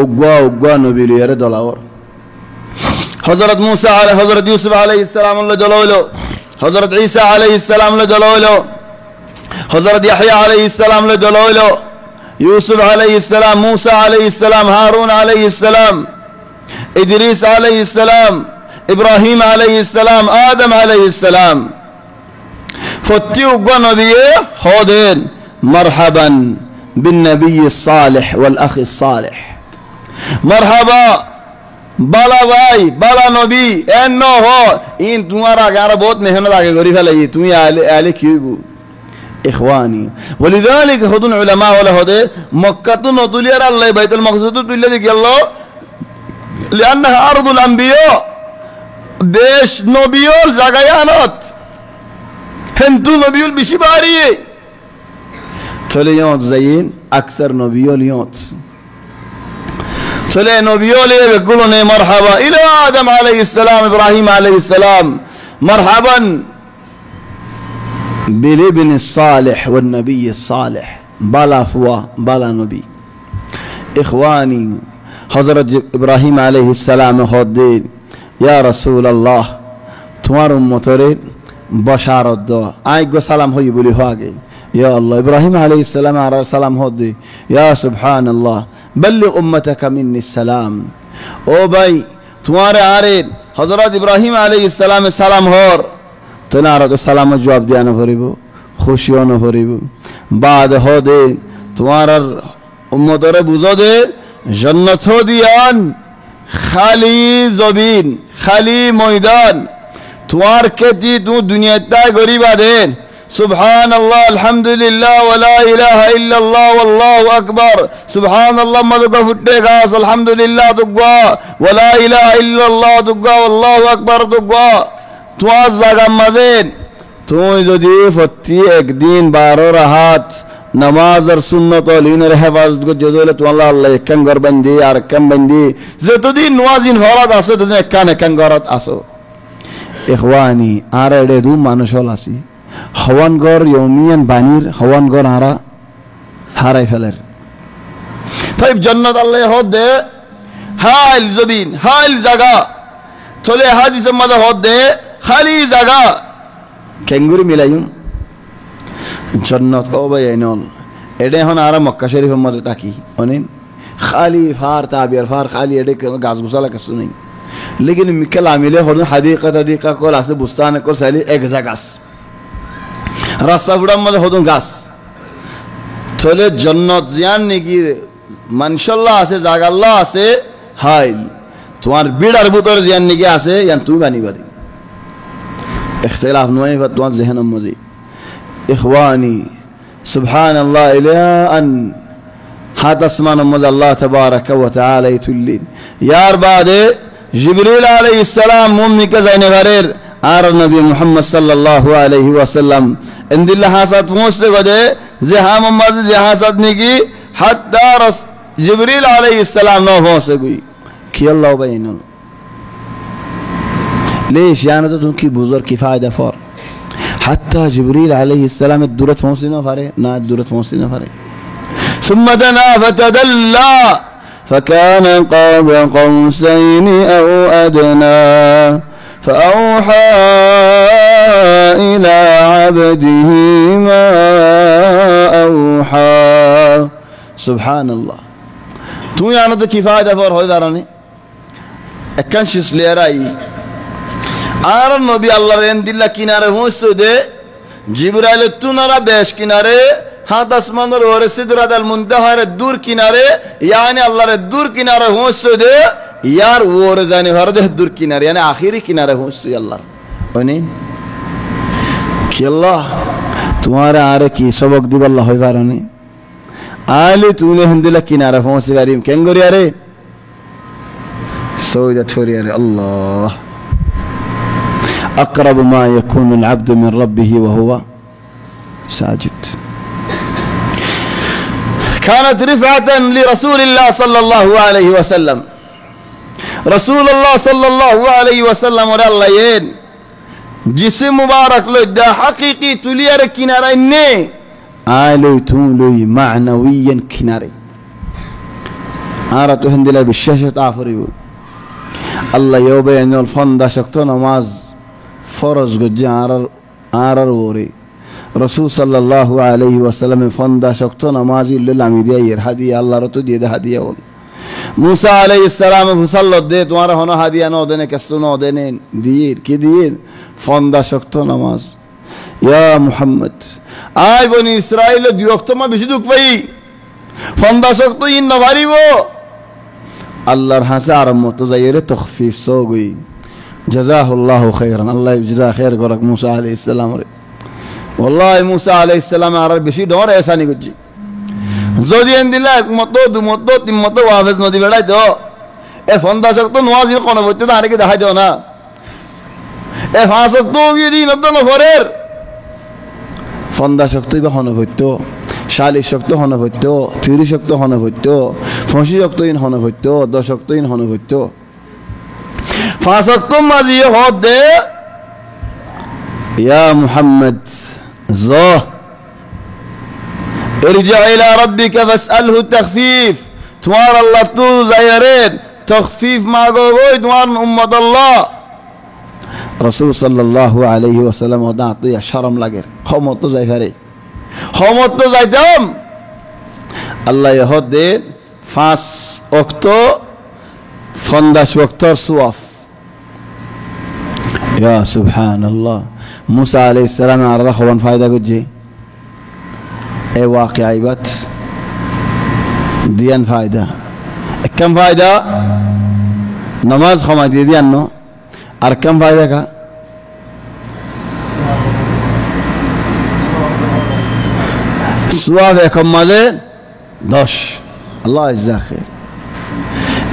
A: उग्वा उग्वा नबी लियारे दलावर हजरत मूसा हजरत यूसुफ अलैहिस्सलाम लो जलावलो हजरत ईसा अलैहिस्सलाम लो जलावलो हजरत यहया अलैहिस्सलाम लो जलावलो यूसुफ अलैहिस्सलाम मूसा अलैहिस्सलाम हारून अलैहिस्सलाम इदरीस अलैहिस्सलाम इब्राहिम अलैहिस्सलाम आदम अलैहिस्सलाम فتي وقنبيه خودين مرحبا بالنبي الصالح والأخ الصالح مرحبا بلا भाई بلا नबी एनो हो इन तुम्हारा गारा बहुत मेहनत आगे गरीब है ये तुम्हें आले क्यों إخواني ولذلك خدون علماء ولا هذا مكة نطولي على الله بيت المقصود تقول لك الله لأنها أرض الأنبياء দেশ নবীর জায়গায়ানত হিন্দু নবীর বেশি বাড়ি চলে ইয়ত যাইন আকসার নবীর ইয়ত চলে নবীর গুলো নে মারহাবা ইলা আদম আলাইহিস সালাম ইব্রাহিম আলাইহিস সালাম মারহাবান بالابن الصالح والنبي الصالح بلا فوا بلا نبي إخواني حضرت إبراهيم عليه السلام خدين يا رسول الله تمار مطرين بشارت دو آئی گو سلام ہوئی بولی ہو آگئی یا اللہ ابراہیم علیہ السلام علیہ السلام ہو دی یا سبحان اللہ بلغ امتک منی السلام او بھائی تمہارے آرین حضرت ابراہیم علیہ السلام سلام ہور تنارا تو سلام جواب دیا نہ بھریبو خوشیوں نہ بھریبو بعد ہو دے تمہارا امت اور بوزو دے جنت ہو دیان خالی زبین خالی میدان توار کتی تو دنیا تا غریب آدین سبحان اللہ الحمدللہ ولا الہ الا اللہ واللہ اکبر سبحان اللہ مدکا فٹے گاس الحمدللہ تقوا ولا الہ الا اللہ تقوا واللہ اکبر تقوا تو آز زاگا مدین تو جو دی فتی ایک دین بارو رہات نماز اور سنت و لین رہے حفاظت کو جزولت واللہ اللہ اکن گر بندی ارکن بندی زیتو دی نوازین فورات آسو تو اکن اکن گرات آسو إخواني أرى ردوم ما نشول أسي خوان غور يوميا بانير خوان غور أرى هاي فلر طيب جنة الله يهود ده هاي الزبين هاي الزجا تولي هذه سما ده هود ده خالي زجا كنغوري ملايون جنة أوبا ينول إده هون أرى مكة شريف مدة تاكي أنين خالي فار تابير فار خالي إده كغاز غسالة كسونين लेकिन मिकल आमिले होने हदीका को लास्ट बुस्तान को सैली एक जगह रास्ता बुढ़ा मत हो तो गास थोड़े जन्नत जियान निकी मानशल्लाह आसे जागल्लाह आसे हाइल तुम्हार बीड़ अरबुतर जियान निकी आसे यान तू बानी बादी इख्तिलाफ नोए पर तुम्हार ज़हन मज़ी इख़वानी सुब्हान अल्लाह इला अन হাত আসমানের মধ্যে আল্লাহ তাবারাকা ওয়া তাআলা তুললেন। ইয়ার বাদে জিবরিল আলাইহিস সালাম মুমিনকে জানে ঘরের আর নবী মুহাম্মদ সাল্লাল্লাহু আলাইহি ওয়াসাল্লাম ইনদিল্লাহ হাসাত পৌঁছতে গদে যে হা মোহাম্মদ যে হাসাত নিকি হাত্তা জিবরিল আলাইহিস সালাম ন পৌঁছে গই কি আল্লাহ বাইন ليش يعني तो तुम की बुजुर्ग की फायदा फॉर حتى جبريل عليه السلام الدورة فونسنا فاره نا الدورة فونسنا فاره ثم دنا فتدلى فكان قاب قوسين أو أدنى فأوحى إلى عبده ما أوحى سبحان الله تو يعني तो की फायदा फॉर हो दाराने अक्कन शिस्ले राई আর নবী আল্লাহর এন্দিল্লা কিনারে পৌঁছতে জিবরাইল তুনারা বেশ কিনারে হাত আসমানের ওরে সিদরাতুল মুনতাহার দূর কিনারে यानी আল্লাহর দূর কিনারে পৌঁছতে यार ওরে জানি হরদে দূর কিনারে यानी আখিরি কিনারে পৌঁছছে আল্লাহর ওনি কি আল্লাহ তোমারে আরে কি সবক দিব আল্লাহ হয় পারনি আলে তুনে এন্দিল্লা কিনারে পৌঁছে গারিম কেন গরি আরে সৌদা ছড়ি আরে আল্লাহ أقرب ما يكون العبد من ربه وهو ساجد كانت رفعة لرسول الله صلى الله عليه وسلم رسول الله صلى الله عليه وسلم الله ين جسم مبارك له ده حقيقي تليار كناري إني آلو تولي معنويا كناري آرتو هندلا بالشاشة تعفريون الله يوبي أنه الفندا شكتو نماز فرض گجی آرر وری رسول صلی الله علیه و سلم فندا شکتو نمازی للامیدیا یر هدیه الله رو تو دیده هدیه ول موسی علیه السلام فصلت ده تمہارا ہونا هدیه نو دینے کسو نو دینے دیر کی دیر فندا شکتو نماز یا محمد آی بنی اسرائیل دیوکتو ما بشی دوک پئی فندا شکتو این نواری وہ اللہ رہا سے آرم تو زیر تخفیف سو گئی جزاه الله خيرا الله يجزاه خير قرك موسى عليه السلام والله موسى عليه السلام عرب بشي دور ऐसा नहीं कुछ जोदी अंदिला मतो तिमतो वापस नदी बेड़ा तो ए फंदा सकतो नवाजी कोन बोलते तारे के দেখা যাও না এ ফাসকতো গিরি নতো নফরের ফন্দা শক্তি বা হন হইতো শালি শক্তি হন হইতো থিরি শক্তি হন হইতো ফসি শক্তি হন হইতো দশ শক্তি হন হইতো فاسقتم ماضي هود يا محمد زاه ارجع إلى ربك فاسأله التخفيف توار الله تو زيرين تخفيف ما قوي توار أمة الله رسول صلى الله عليه وسلم ودعطي شرم لقر خمطو زي فري خمطو زي دم الله يهود فاس اكتو فندش وقتر سواف يا سبحان الله موسى عليه السلام على رخوان فايدة قد جي اي واقعيبات ديان فايدة كم فايدة نماز خما ديان نو اركم فايدة كا سواف كم ماذا دوش الله يجزاه خير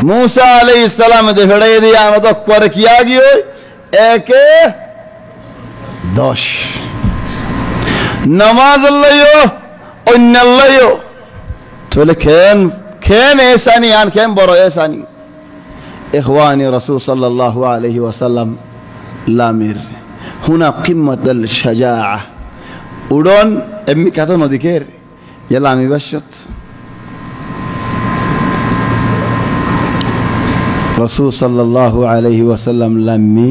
A: موسى عليه السلام دفعه ديان تو پر کیا گئی एक दोष नमाज अल्लाह अन्य अल्लाह तो खेन ऐसा नहीं आन खेन बरो ऐसा नहीं इखवानी रसूल सल्लल्लाहु अलैहि वसल्लम लामिर हुना क़िम्मत الشجاعة उड़न एम्मी कहता न दिखेर ये लामी बशत रसूल सल्लल्लाहु अलैहि वसल्लम लामी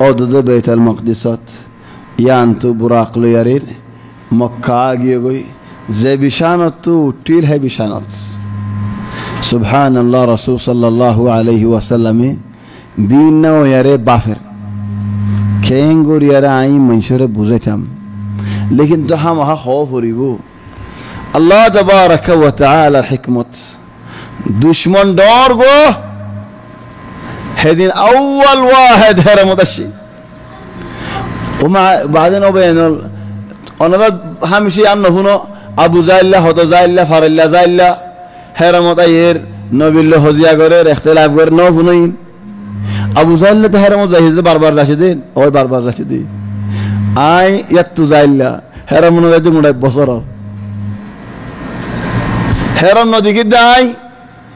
A: أودد بيت المقدسات يانتو براق ليرين مكة آگيوي زي بشانتو تيل هي بشانت سبحان الله رسول صلى الله عليه وسلم بينا ويري بافر كينغور يرى عين منشور بوزيتم لكن تحمها خوف ريبو الله تبارك وتعالى حكمت دشمن دارغو هذين أول واحد هرم دشي ومع بعدين وبين أنا همشي عنه هنا أبو زايلة هذا زايلة فارلة زايلة হেরামত আইয়ের নবিল্ল হজিয়া করে ইখতিলাফ করে ন ফুনইন আবু জাহল তো হেরামত যাইছে বারবার যাচ্ছে দিন ওই বারবার যাচ্ছে দিন আই ইয়াত্তু যাইল্লা হেরামত যাইতে মোড়াই বছর হেরাম নদী কি দাই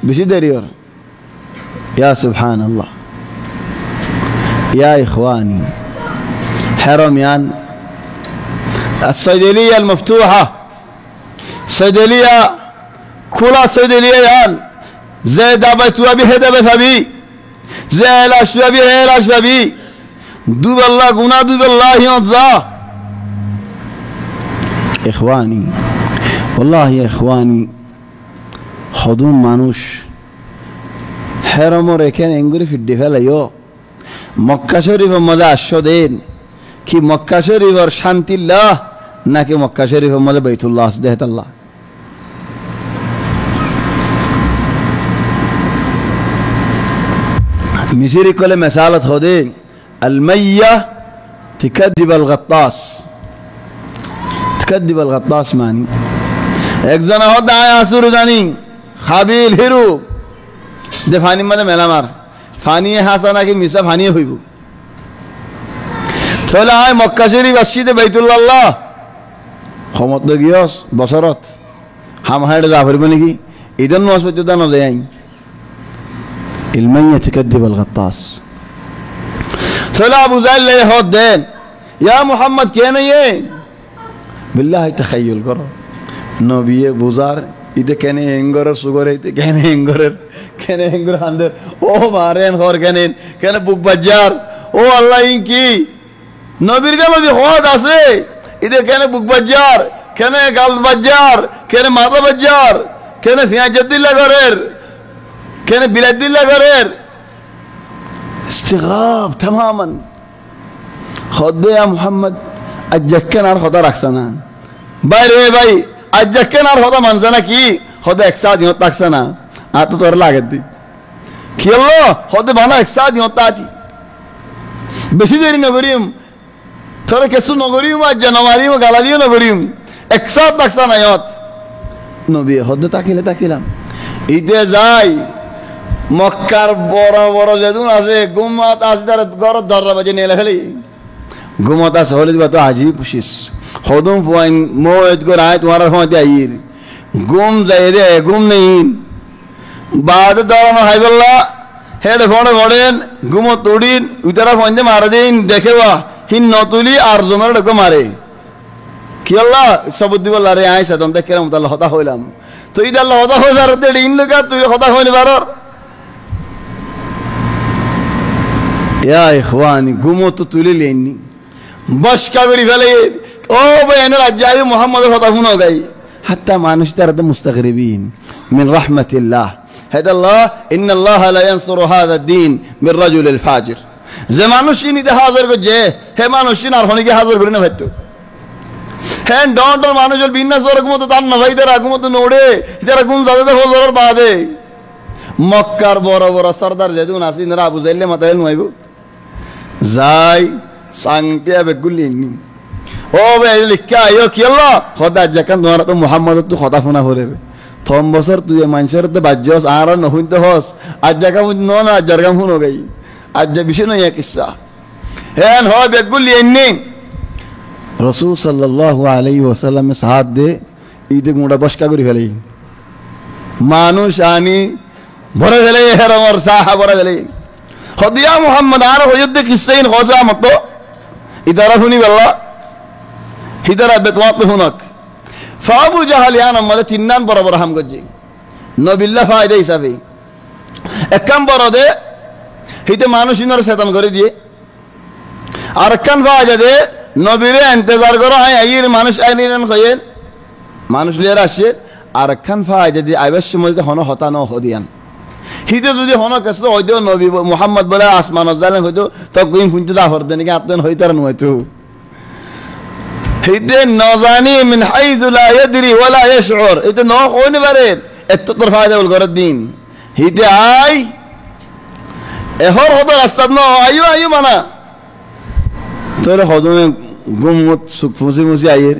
A: বেশি দেরি ওর ইয়া সুবহানাল্লাহ ইয়া ইখওয়ানি حرم يان الصيدلية المفتوحة صيدلية كلها صيدلية يان زي دابتوا به دابتها زي الاشوا به الاشوا بي دوب الله قنا دوب الله ينظى إخواني والله يا إخواني خدوم مانوش حرم রেখেন এঙ্গুরি ফিড্ডি ফেলাইও মক্কা শরীফের মজা আস্বাদেন কি মক্কা শরীফের শান্তিল্লাহ নাকি মক্কা শরীফের মধ্যে বাইতুল্লাহ আসদেহতাল্লাহ মিসরি কলে মিসালত হদে المية تكذب الغطاس تكذب الغطاس ماني একজন হদ আয়া সুরদানি খাবিল হিরু দে ফানি মানে মেলামার ফানিয়ে হাসা নাকি মিসা ফানিয়ে হইব চলে আয় মক্কা শরীফ আসছিতে বাইতুল্লাহ ক্ষমত গিয়স বছরত হাম হাইডে যা পারবে নাকি ইদন নস পর্যন্ত না যায় المية تكذب الغطاس চলে আবু জাহল লে হদ দেন ইয়া মুহাম্মদ কে নাই বিল্লাহ তখয়ুল করো নবী বুজার ইতে কেনে এঙ্গর সুগর ইতে কেনে এঙ্গর হান্দর ও মারেন হর কেনে কেনে বুক বাজার ও আল্লাহ কি নবীর গালে হদ আছে ইতে কেনে বুক বাজার কেনে গাল বাজার কেনে মাথা বাজার কেনে ফিয়াজদিল্লা করের কেনে বিলাদিল্লা করের استغراب تماما خد يا محمد اجكن আর খোদা রাখছনা ভাই রে ভাই আজকেন আর খোদা মানছনা কি খোদা একসাথ ইহত রাখছনা আর তো তোর লাগে দি কি হলো খোদা বানা একসাথ ইহত আতি বেশি দেরি না করিম তোরে কিছু না করিম আজ জানামারিম গালালিও না করিম একসাথ রাখছনা ইহত নবী খোদা তাকিলাম ইতে যাই মক্কার বড় বড় যেদুন আছে গুমাত আছে তার ঘর দরজা বাজে নেলে ফেলি গুমাত আছে হলে তো আজি পুশিস খদম ফুয়াইন মোয়েত গর আয় তোমার হতে আইর গুম যায় রে গুম নেই বাদ দরম হাইবল্লা হেড ফড়েন গুমত তুড়িন উতারা ফন্দে মারা দেন দেখেবা হিন নতুলি আর জমের ডকে মারে কি আল্লাহ সবুদ দিবল্লা রে আইসা তম দেখলাম তাহলে হতা হইলাম তো ইদাল্লাহ হতা হইবার তে ইন লগা তুই হতা হইনি বারর يا إخواني قوموا تطولي ليني باش كاغري فلي او بين الجاي محمد فطفنا جاي حتى ما نشترد مستغربين من رحمة الله هذا الله إن الله لا ينصر هذا الدين بالرجل الفاجر زمان الشيني ده حاضر بجه هي ما نشين أرخوني كي حاضر برينا فتو هن دون ما نشل بينا زور قوموا تطان نفاي ترى قوموا تنوره ترى قوم زاده ده فوزور بعده مكر بورا بورا سردار جدو ناسي نرا أبو زيل متعلن ويبو যাই সাংপিয়া বেগুলিনি ও বে লিখা আইও কি হলো খোদা জাকান তোমার তো মুহাম্মদ তো খোদা ফোনা করে থম বছর তুই মানুষের তো বাজ্যস আর নহইতে হস আজ জাকা ন না জারগাম ফোন গাই আজ যে বিষয় নয় কিসসা হেন হয় বেগুলিনি রাসূল সাল্লাল্লাহু আলাইহি ওয়াসাল্লাম সাহাত দে ঈদে মোড়া বসকা করে ফেলে মানুষ আনি ভরে ফেলে হেরমর সাহা ভরে ফেলে خديا محمد عارف وجد كيسين خوزا مطو إدارة هني بالله هدرة بتواط هناك فأبو جهل يانا مالت النان برا برا هم قجي نبي الله فايدة يسافي كم برا ده هيدا مانوش ينور سيطان قري دي أركان فايدة ده نبيره انتظار کرو هاي أيير مانوش أينين خيال مانوش ليه راشي أركان فايدة دي أيوش مولد هنا هتا نو هديان হিতে যদি হন কেসো হইতো নবী মুহাম্মদ বলে আসমান জালেন হইতো তকইন ফুনতে দা হরদেন কি আতন হইতার নয়তো হিতে নজানি মিন হাইযু লা ইয়াদরি ওয়ালা ইয়াশউর এটা ন কোন পারে এত তোর ফায়দা বল করার দিন হিতে আই এহর হতো রাস্তা ন আইও আইও মানা তোর হদনে গুমত সুখ ফুসি মুসি আইয়ের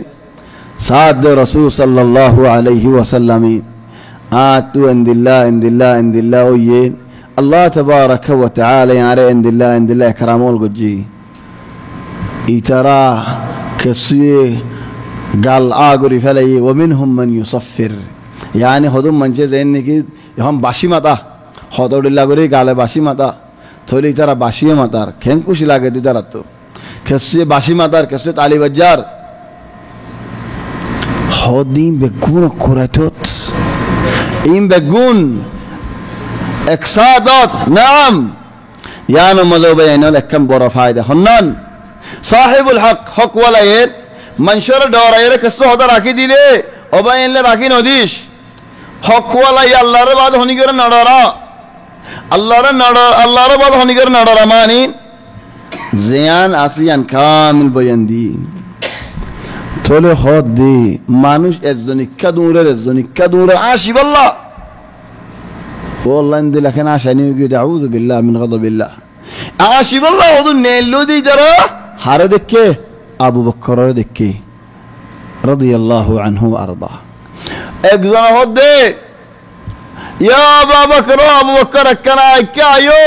A: সাদ রাসূল সাল্লাল্লাহু আলাইহি ওয়াসাল্লাম tu endillah oyen Allah tabaraka wa ta'ala yare endillah karamol gojji itara kasiye gal aguri felay wa minhum man yusaffir yani hodum manche zenni ki ham bashi mata hododilla gori gale bashi mata tholi itara bashi matar ken kushi lage didaratto kasiye bashi matar kasiye tali bajjar hodin begun kuratot in begun eksadat naam yani mazo bayanol ekam bora fayda honnan sahibul haq wala yer manshur dorayre kasso hoda rakhi dile obayenle rakhi nodish haq wala yallare bad honi gere nadara allahre bad honi gere nadara mani ziyan asiyan kamil bayandi tole hoddi manush ezzonikka dure ashib allah والله عندي لكن عشان يقول أعوذ بالله من غضب الله عاشب الله وضن نيلو دي جرا حردك أبو بكر ردك رضي الله عنه وأرضاه اجزنا هدي يا أبا بكر كنا كايو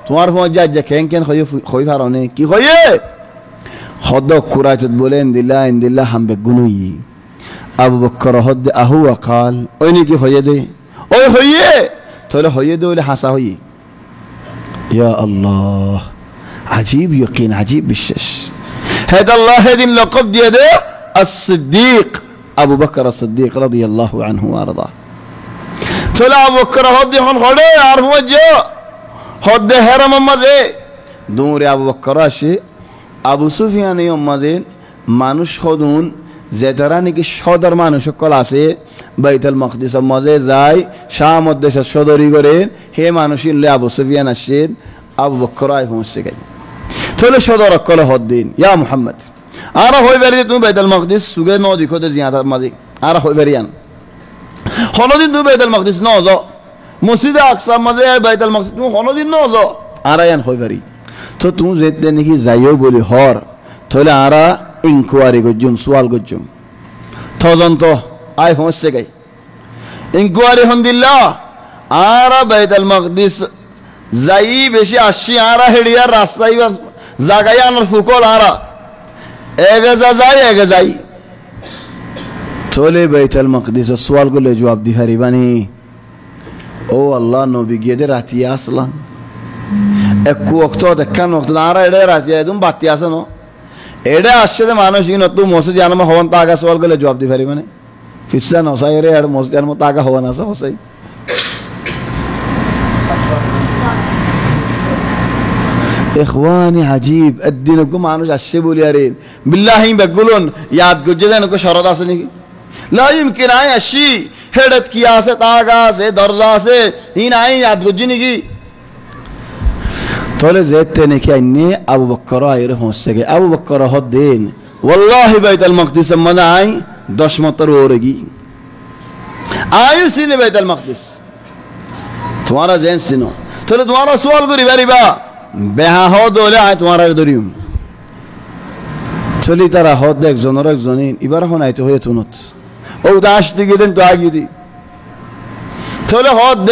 A: تمار فما جاجة كين خوي فاروني كي خوي خدا كراج تقولين عند الله هم بجنوي أبو بكر هدي أهو قال أيني كي خوي دي أي خوي تقول خوي دولة حساوي يا الله عجيب يقين عجيب بالشش هذا الله هذه اللقب يده الصديق أبو بكر الصديق رضي الله عنه وأرضاه تقول أبو بكر هدي هون خلي عارف وجه هدي هرم مزه دور أبو بكر أشي أبو سفيان يوم مزين مانوش خدون زیترانی که شادر مانوش کلاسی بیت المقدس مزه زای شام الدش شادری گرین هی مانوشین لی ابو سفیان اشید ابو بکر ای فونسگی طول شادر کل هدین یا محمد آره خوی برید تو بیت المقدس سوگه نودی کد زیادت مزی آره خوی بریان خالدین تو بیت المقدس نوزا مسجد اقصا مزه بیت المقدس تو خالدین نوزا آره یان خوی بری تو زیت نکی زایو بولی هار طول آره inquiry gojjum sual gojjum tozonto ay hossegay inquiry hondilla ara bayt al maqdis zai beshi ashi ara hediya rastai bas zagaya anar fukol ara ege zai tole bayt al maqdis sual gole jawab di haribani o allah nabi gede ratiya aslan ekku waqto de kan waqto ara ede ratiya dum battiya no एडे आश्चर्य मानो she न तू मोसे जान में होवन तागा सवाल गले जवाब दी फेरी मने फिसा न होसा रे एड मोसे जान में तागा होवन आसा होसई इखवानी अजीब الدين को मानो आश्चर्य बोली यार बिल्लाह ही बगुलन याद गुजले न को शरत आसनी की ला यमकिन आय अशी हेडत किया से तागा से दरजा से इन आय याद गुजनी की तोले ज़ेते ने क्या इन्हें अबू बकर आये होंसे के अबू बकर हद्दीन वल्लाही बैत अल-मक़दिस मना आई 10 मतर हो रही आयु सीने बैत अल-मक़दिस तुम्हारा ज़ेन सीनो तोले तुम्हारा सवाल को रिवारी बा बेहा हो दोले आये तुम्हारा दोरियम तोले तारा हद्द एक ज़ोनर एक ज़ोनीन इबारा होना है तो ये तुनत ओ दाश दिगिदन तो आगी दी तोले हद्द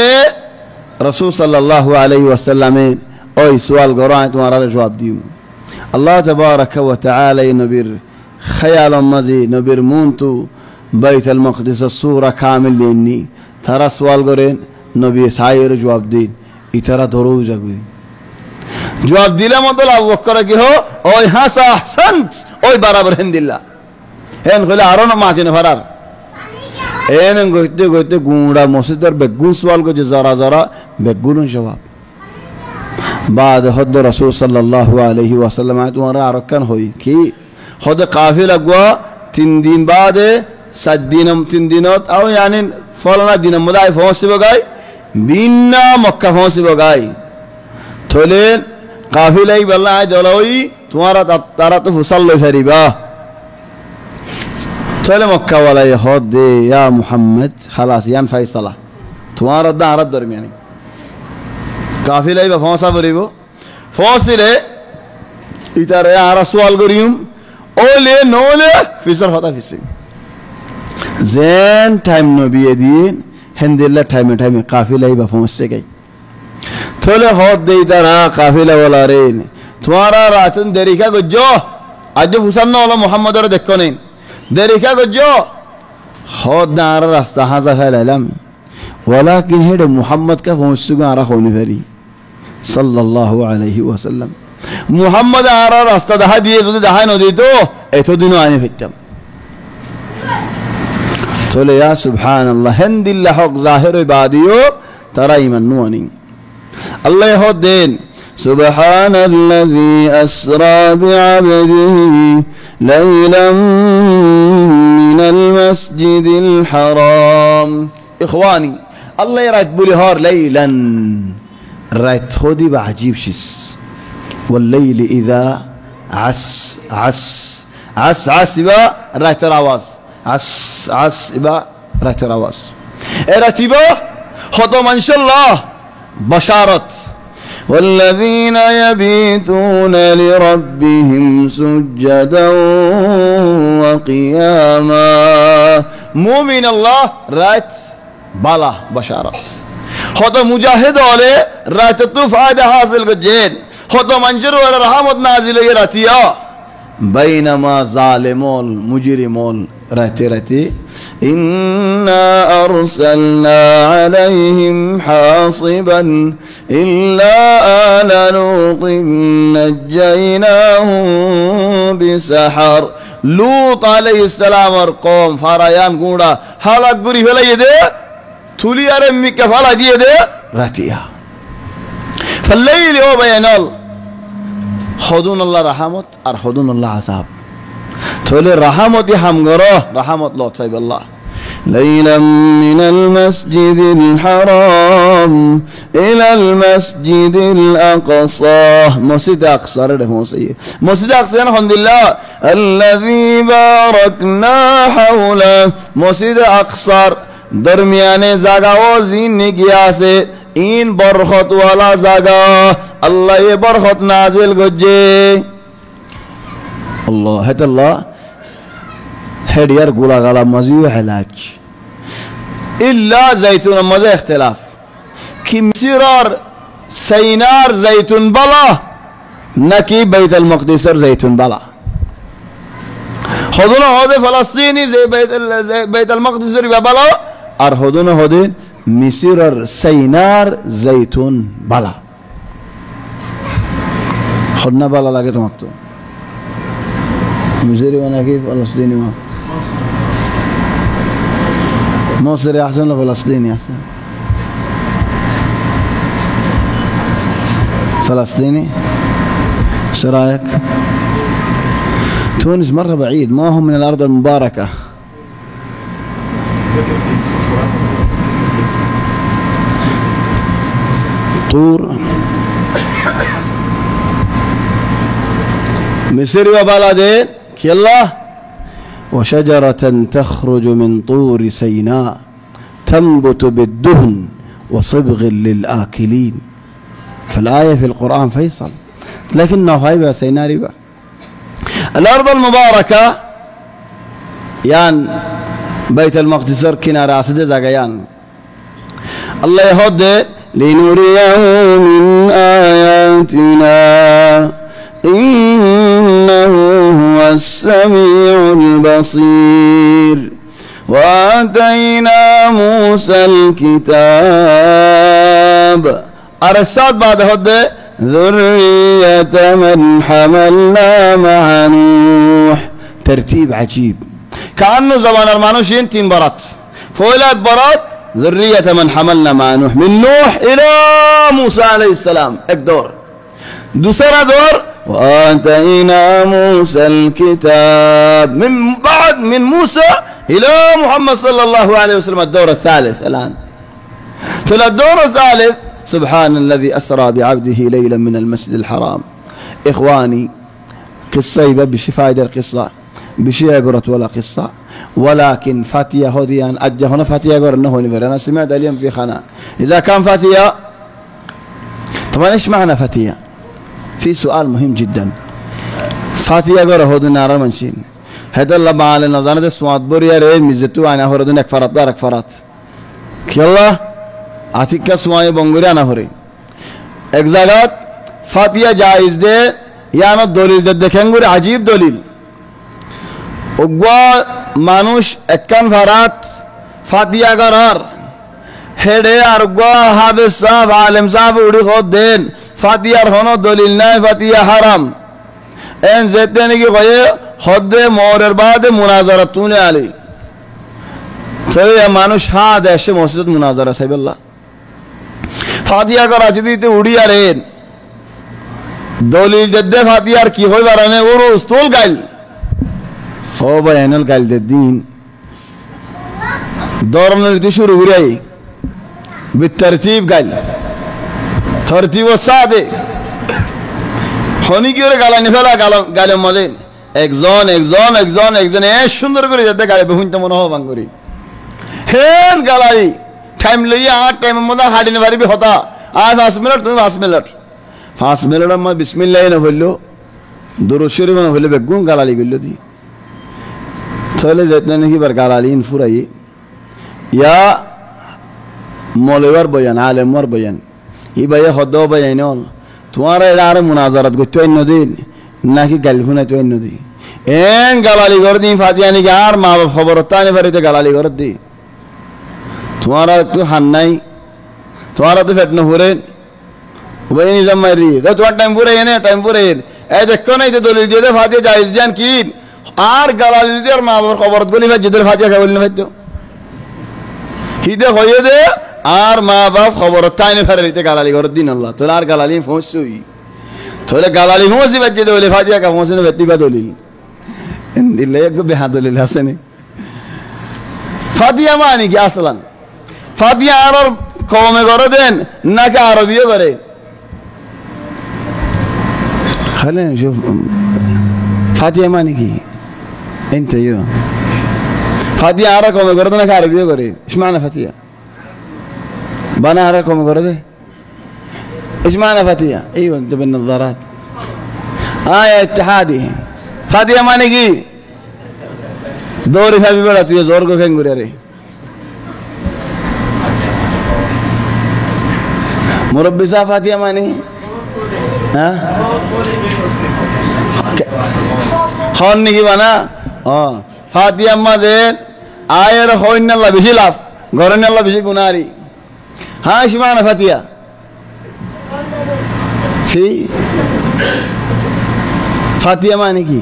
A: रसूल सल्लल्लाहु अलैहि वसल्लम ओय सवाल करो है तुम्हारा जवाब दियो अल्लाह तबारक व तआला नबीर ख्याल मजी नबीर मुंतु बैत अल मक़दिस सूरा कामिल लेनी थारा सवाल करे नबी सायर जवाब दी इतरा दरो जगुई जवाब दिला मतलब अबू बकर की हो ओय हसा अहसंत ओय बराबर हिंदिल्ला हेन खले आरो न मातिन फरार एन गोते गुंडा मस्जिदर बेगुन सवाल को जरा बेगुन जवाब बाद हद रसूल सल्लल्लाहु अलैहि वसल्लम तुम्हारा अरकन हुई कि खुद काफिल अगवा 3 दिन बाद 3 दिनों आओ यानी फलना दिन मुदाई फौसी बगाई बिना मक्का फौसी बगाई थोले काफिल ही बल्ला है जलावी तुम्हारा तारा तो फुसल लो शरीबा थोले मक्का वाला ये खुद दे या मुहम्मद खलास यान फैसला तुम्हारा दारत दरमियानी काफिला ही बफौसा बरीबो फौसिले इतारे आरा सवाल करियम ओले नोले फिसर होता फिसिंग ज़ेन टाइम नबी दिन هندلا تايم قافلة بفمسكي تولي خود دي ترى قافلة ولا رين تمارا راتن دريكا گجو اجو فسنو ولا محمد رو دكونين دريكا گجو خود نار راستا هذا العلم ولكن هيد محمد کا فمسكا را خوني فري صلى الله عليه وسلم محمد آرا راستا ده ديه تو ده نو دي تو ايتو دينو اني فتم تقول يا سبحان الله هند الله حق ظاهر باديو ترى يمنوني الله يهدين سبحان الذي أسرى بعبده ليلا من المسجد الحرام إخواني الله يرتب لي هار ليلا رايت خودي بعجيب شيس والليل إذا عس عس عس عس يبقى رايت راواز عس عس يبقى رايت راواز ارتبا خطم إن شاء الله بشارة والذين يبيتون لربهم سجدا وقياما مؤمن الله رايت بالا بشارة خطا مجاهد عليه رايت الطفعة حاصل قجين خطا منجر ولا رحمت نازل يراتيا بينما ظالمون مجرمون راتي إنا أرسلنا عليهم حاصبا إلا آل لوط نجيناهم بسحر لوط عليه السلام القوم فاريام قولا حالا قري فلا يده تولي أرمي كفالا دي راتيا فالليل هو بينال خدون الله رحمت أر خدون الله عذاب تولي رحمت حمقره رحمت الله طيب الله ليلا من المسجد الحرام إلى المسجد الأقصى مسجد أقصى مسجد أقصى الحمد لله الذي باركنا حوله مسجد أقصى درمیان زاگا و زین نگیا سے این برخط والا زاگا اللہ یہ برخط نازل گجے الله هت الله هدير قولا غلا مزيو علاج إلا زيتون مزي اختلاف كمسيرار سينار زيتون بلا نكي بيت المقدس زيتون بلا خذونا هذا فلسطيني زي بيت المقدس بلا أرهدونا هذا مسيرار سينار زيتون بلا خدنا بلا لقيت مكتوب مصري وانا كيف فلسطيني ما مصري احسن ولا فلسطيني احسن؟ فلسطيني؟ ايش رايك؟ تونس مرة بعيد ما هم من الارض المباركة طور مصر وبلدين كلا وشجرة تخرج من طور سيناء تنبت بالدهن وصبغ للآكلين فالآية في القرآن فيصل لكنه هايبة سيناء ربا الأرض المباركة يان بيت المقدس كنا راسد زاقيان الله يهد لنريه من آياتنا إنه هو السميع البصير وآتينا موسى الكتاب أرسات بعد هده ذرية من حملنا مع نوح ترتيب عجيب كأنه زمان المانوشين تين برات فولاد برات ذرية من حملنا مع نوح من نوح إلى موسى عليه السلام اكدور دوسرا دور وآتينا موسى الكتاب من بعد من موسى إلى محمد صلى الله عليه وسلم الدور الثالث الآن الدور الثالث سبحان الذي أسرى بعبده ليلا من المسجد الحرام إخواني قصة بشي فايدة القصة بشي عبرة ولا قصة ولكن فاتية هوديان أجه هنا فاتية قول أنه نفر أنا سمعت اليوم في خناء إذا كان فاتية طبعا إيش معنى فاتية في سؤال مهم جدا فاتية قول هود النار منشين هذا الله معلنا ظننا سمعت بريا رين مزتو أنا هردنا كفرات دارك فرات খেলা আতিকা সোয়াই বঙ্গুরে আনা হরে এক জায়গাত ফাতিয়া জায়েজ দে ইয়ানো দলিল দে দেখেন গুরে আজীব দলিল ওগা মানুষ একখান ভারাত ফাতিয়া করার হেডে আর গা হাফেজ সাহেব আলেম সাহেব উড়ি খোদ দেন ফাতিয়ার হনো দলিল নাই ফাতিয়া হারাম এন যেতে নাকি কয়ে হদে মরের বাদে মুনাজারা তুলে আলি মানুষ হাত এসে মসজিদ মুনাজারা সাইবল্লাহ ফাতিয়া করা যদি উড়িয়া রেন দলিল দে ফাতিয়ার কি হই বারানে ওর উস্তুল গাইল ও ভাই এনল গাইল দে দিন দরনের দি শুরু হইরাই বিতরতিব গাইল তরতিব সাদে হনি কি ওরে গালানি ফেলা গালে মলে একজন এ সুন্দর করে যেতে গাড়ি বেহুনতে মনে হবাং করি হেন গালাই টাইম লইয়া আর টাইমের মধ্যে হাঁটিনে পারিবি হতা আর 5 মিনিট তুমি 5 মিনিট আমার বিসমিল্লাহ না হইলো দরুদ শরীফ না হইলো বেগুন গালালি গইলো দি তাহলে যেতে নাকি বার গালালি ইন ফুরাই ইয়া মলেবার বয়ান আলেমর বয়ান ই ভাইয়া হদ বয়ান তোমার আর মুনাজারাত করতে অন্য দিন নাকি গাল ফুনাইতে অন্য দিন এন গালালি করে দিন ফাতিয়া নাকি আর মা বাপ খবর তানি বাড়িতে গালালি করে দি তোমার একটু হান নাই তোমার তো ফেট না ফুরেন ভাই নিজাম মারি তোমার টাইম পুরে এনে টাইম পুরে এই দেখো নাই যে দলিল দিয়ে ফাতিয়া জায়েজ দিয়ান কি আর গালালি দিয়ে আর মা বাবার খবর গলি ভাই যেদের ফাতিয়া খাই বলি না ভাই হিদে হয়ে দে আর মা বাপ খবর তাইনে ফেরাইতে গালালি করে দিন আল্লাহ তোর আর গালালি পৌঁছই তোলে গালালি পৌঁছি বাজে দলিল ফাতিয়া কা পৌঁছে না ব্যক্তিগত দলিল দিলে এক বেহা দলিল আছে নি ফাতিয়া মানে কি আসলান ফাতিয়া আর কমে করে দেন নাকি আরবিও করে خلينا نشوف فاتية ما نجي انت يو فاتية عرقهم يقردنا كعربي يقري ايش معنى فاتية بنا عرقهم يقرده ايش معنى فاتية ايوه انت بالنظارات يا اتحادي فاتية ما نجي دوري فابي بلا تو زور کو کنگوري ري مربي صاحب فاتية ما نجي হন নাকি বানা ফাতিয়া মাদের আয়ের হইন আল্লাহ বেশি লাভ ঘরেন আল্লাহ বেশি গুনারি হ্যাঁ সীমানা ফাতিয়া সেই ফাতিয়া মানে কি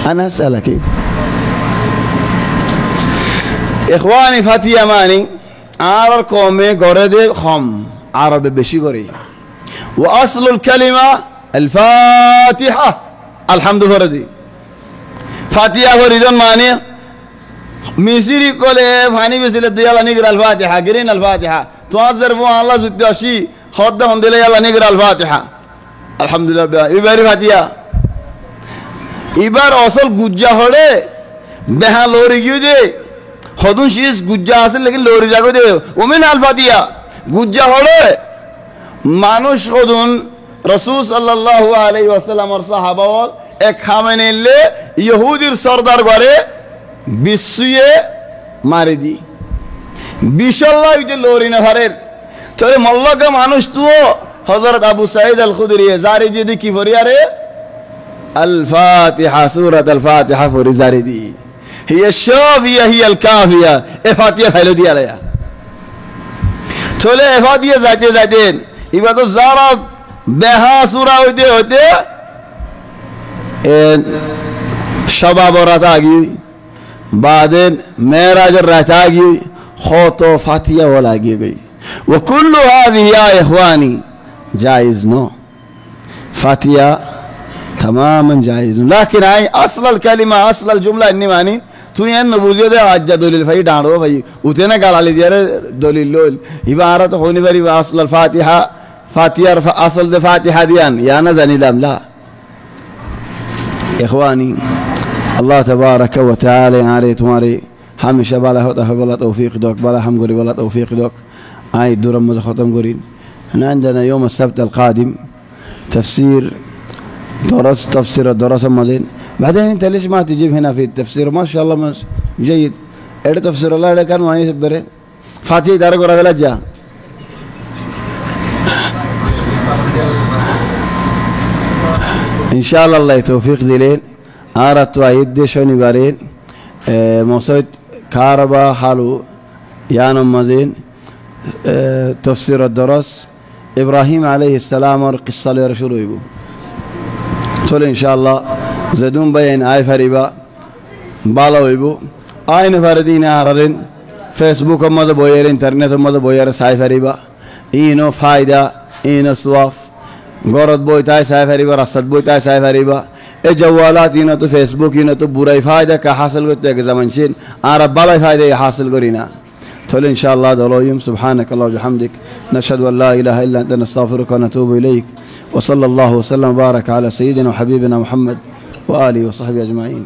A: আনা সালাকি ইখওয়ানি ফাতিয়া মানে আর কমে ঘরে দে কম আরবে বেশি করে واصل الكلمه الفاتحه الحمد لله فاتحه فريدون معنی মিসরি কোলে ফানি বেসিলে দিয়ালা নিগর আল ফাতিহা গরিন আল ফাতিহা তুয়াজর বো আল্লাহ জুতাশি খদ হন্দিলে আল্লাহ নিগর আল ফাতিহা আলহামদুলিল্লাহ ইবারি ফাতিহা ইবার আসল গুজ্জা হলে বেহা লরি গিয়ে দে খদুন শীষ গুজ্জা আছে লেকিন লরি জাগো দে ওমিন আল ফাতিহা গুজ্জা হলে মানুষ খদুন রাসূল সাল্লাল্লাহু আলাইহি ওয়াসাল্লামের সাহাবা এক খামেনেলে ইহুদির সরদার ঘরে বিশুয়ে মারি দি বিশাল্লাহ যে লরি না ভারের তবে মল্লকে মানুষ তো হযরত আবু সাঈদ আল খুদরি জারি দি কি ফরিয়ারে আল ফাতিহা সূরাত আল ফাতিহা ফরি জারি দি হিয়া শাফিয়া হিয়া আল কাফিয়া এ ফাতিহা ফাইলো দিয়া লায়া চলে এ ফাতিহা যাইতে যাইতে এবার তো যারা বেহা সূরা হইতে হইতে শবা বরাত আগি بعدين معراج الراتاجي خطو فاتية ولا جيجي وكل هذه يا إخواني جائز نو فاتية تماما جائز لكن هاي أصل الكلمة أصل الجملة إني ماني توي أن نبوذي ده عجّا دليل فاي دانو فاي وتنا قال على ديار دليل لول عبارة هوني بري أصل الفاتحة فاتية أصل الفاتحة ديان يا نزني لام لا إخواني الله تبارك وتعالى عليه تماري همشه بالا هتا بالا توفيق دوك بالا هم غري بالا توفيق دوك هاي الدور مد ختم غرين احنا عندنا يوم السبت القادم تفسير تفسير الدراسة مالين بعدين انت ليش ما تجيب هنا في التفسير ما شاء الله جيد ايه تفسير الله اللي كان معي سبره ফাতিহা দাঁড় করা গেলে যা ইনশাআল্লাহ তৌফিক দিলেন আর তো ঈদ শনিবারে মসজিদ কারবা হালু ইয়ানম মদিন তফসির দরস ইব্রাহিম আলাইহিস সালামের কিসসা লয়ে শুরু হইব চলে ইনশাআল্লাহ জেদুম বাইন আই ফারিবা ভালো হইব আইন ফারদিন আরেন ফেসবুক মধ্যে বইয়ের ইন্টারনেট মধ্যে বইয়ের সাই ফারিবা ইনো ফায়দা ইনো সওয়াব গরত বইতাই সাই ফারিবা রাস্তাত বইতাই সাই ফারিবা এই জওয়ালাত ইনো তো ফেসবুক ইনো তো বুরাই ফায়দা কা হাসিল করতে গে জামানছিন আর বালাই ফায়দা হাসিল করি না تقول إن شاء الله دلويم سبحانك الله وبحمدك نشهد أن لا إله إلا أنت نستغفرك ونتوب إليك وصلى الله وسلم وبارك على سيدنا وحبيبنا محمد وآله وصحبه أجمعين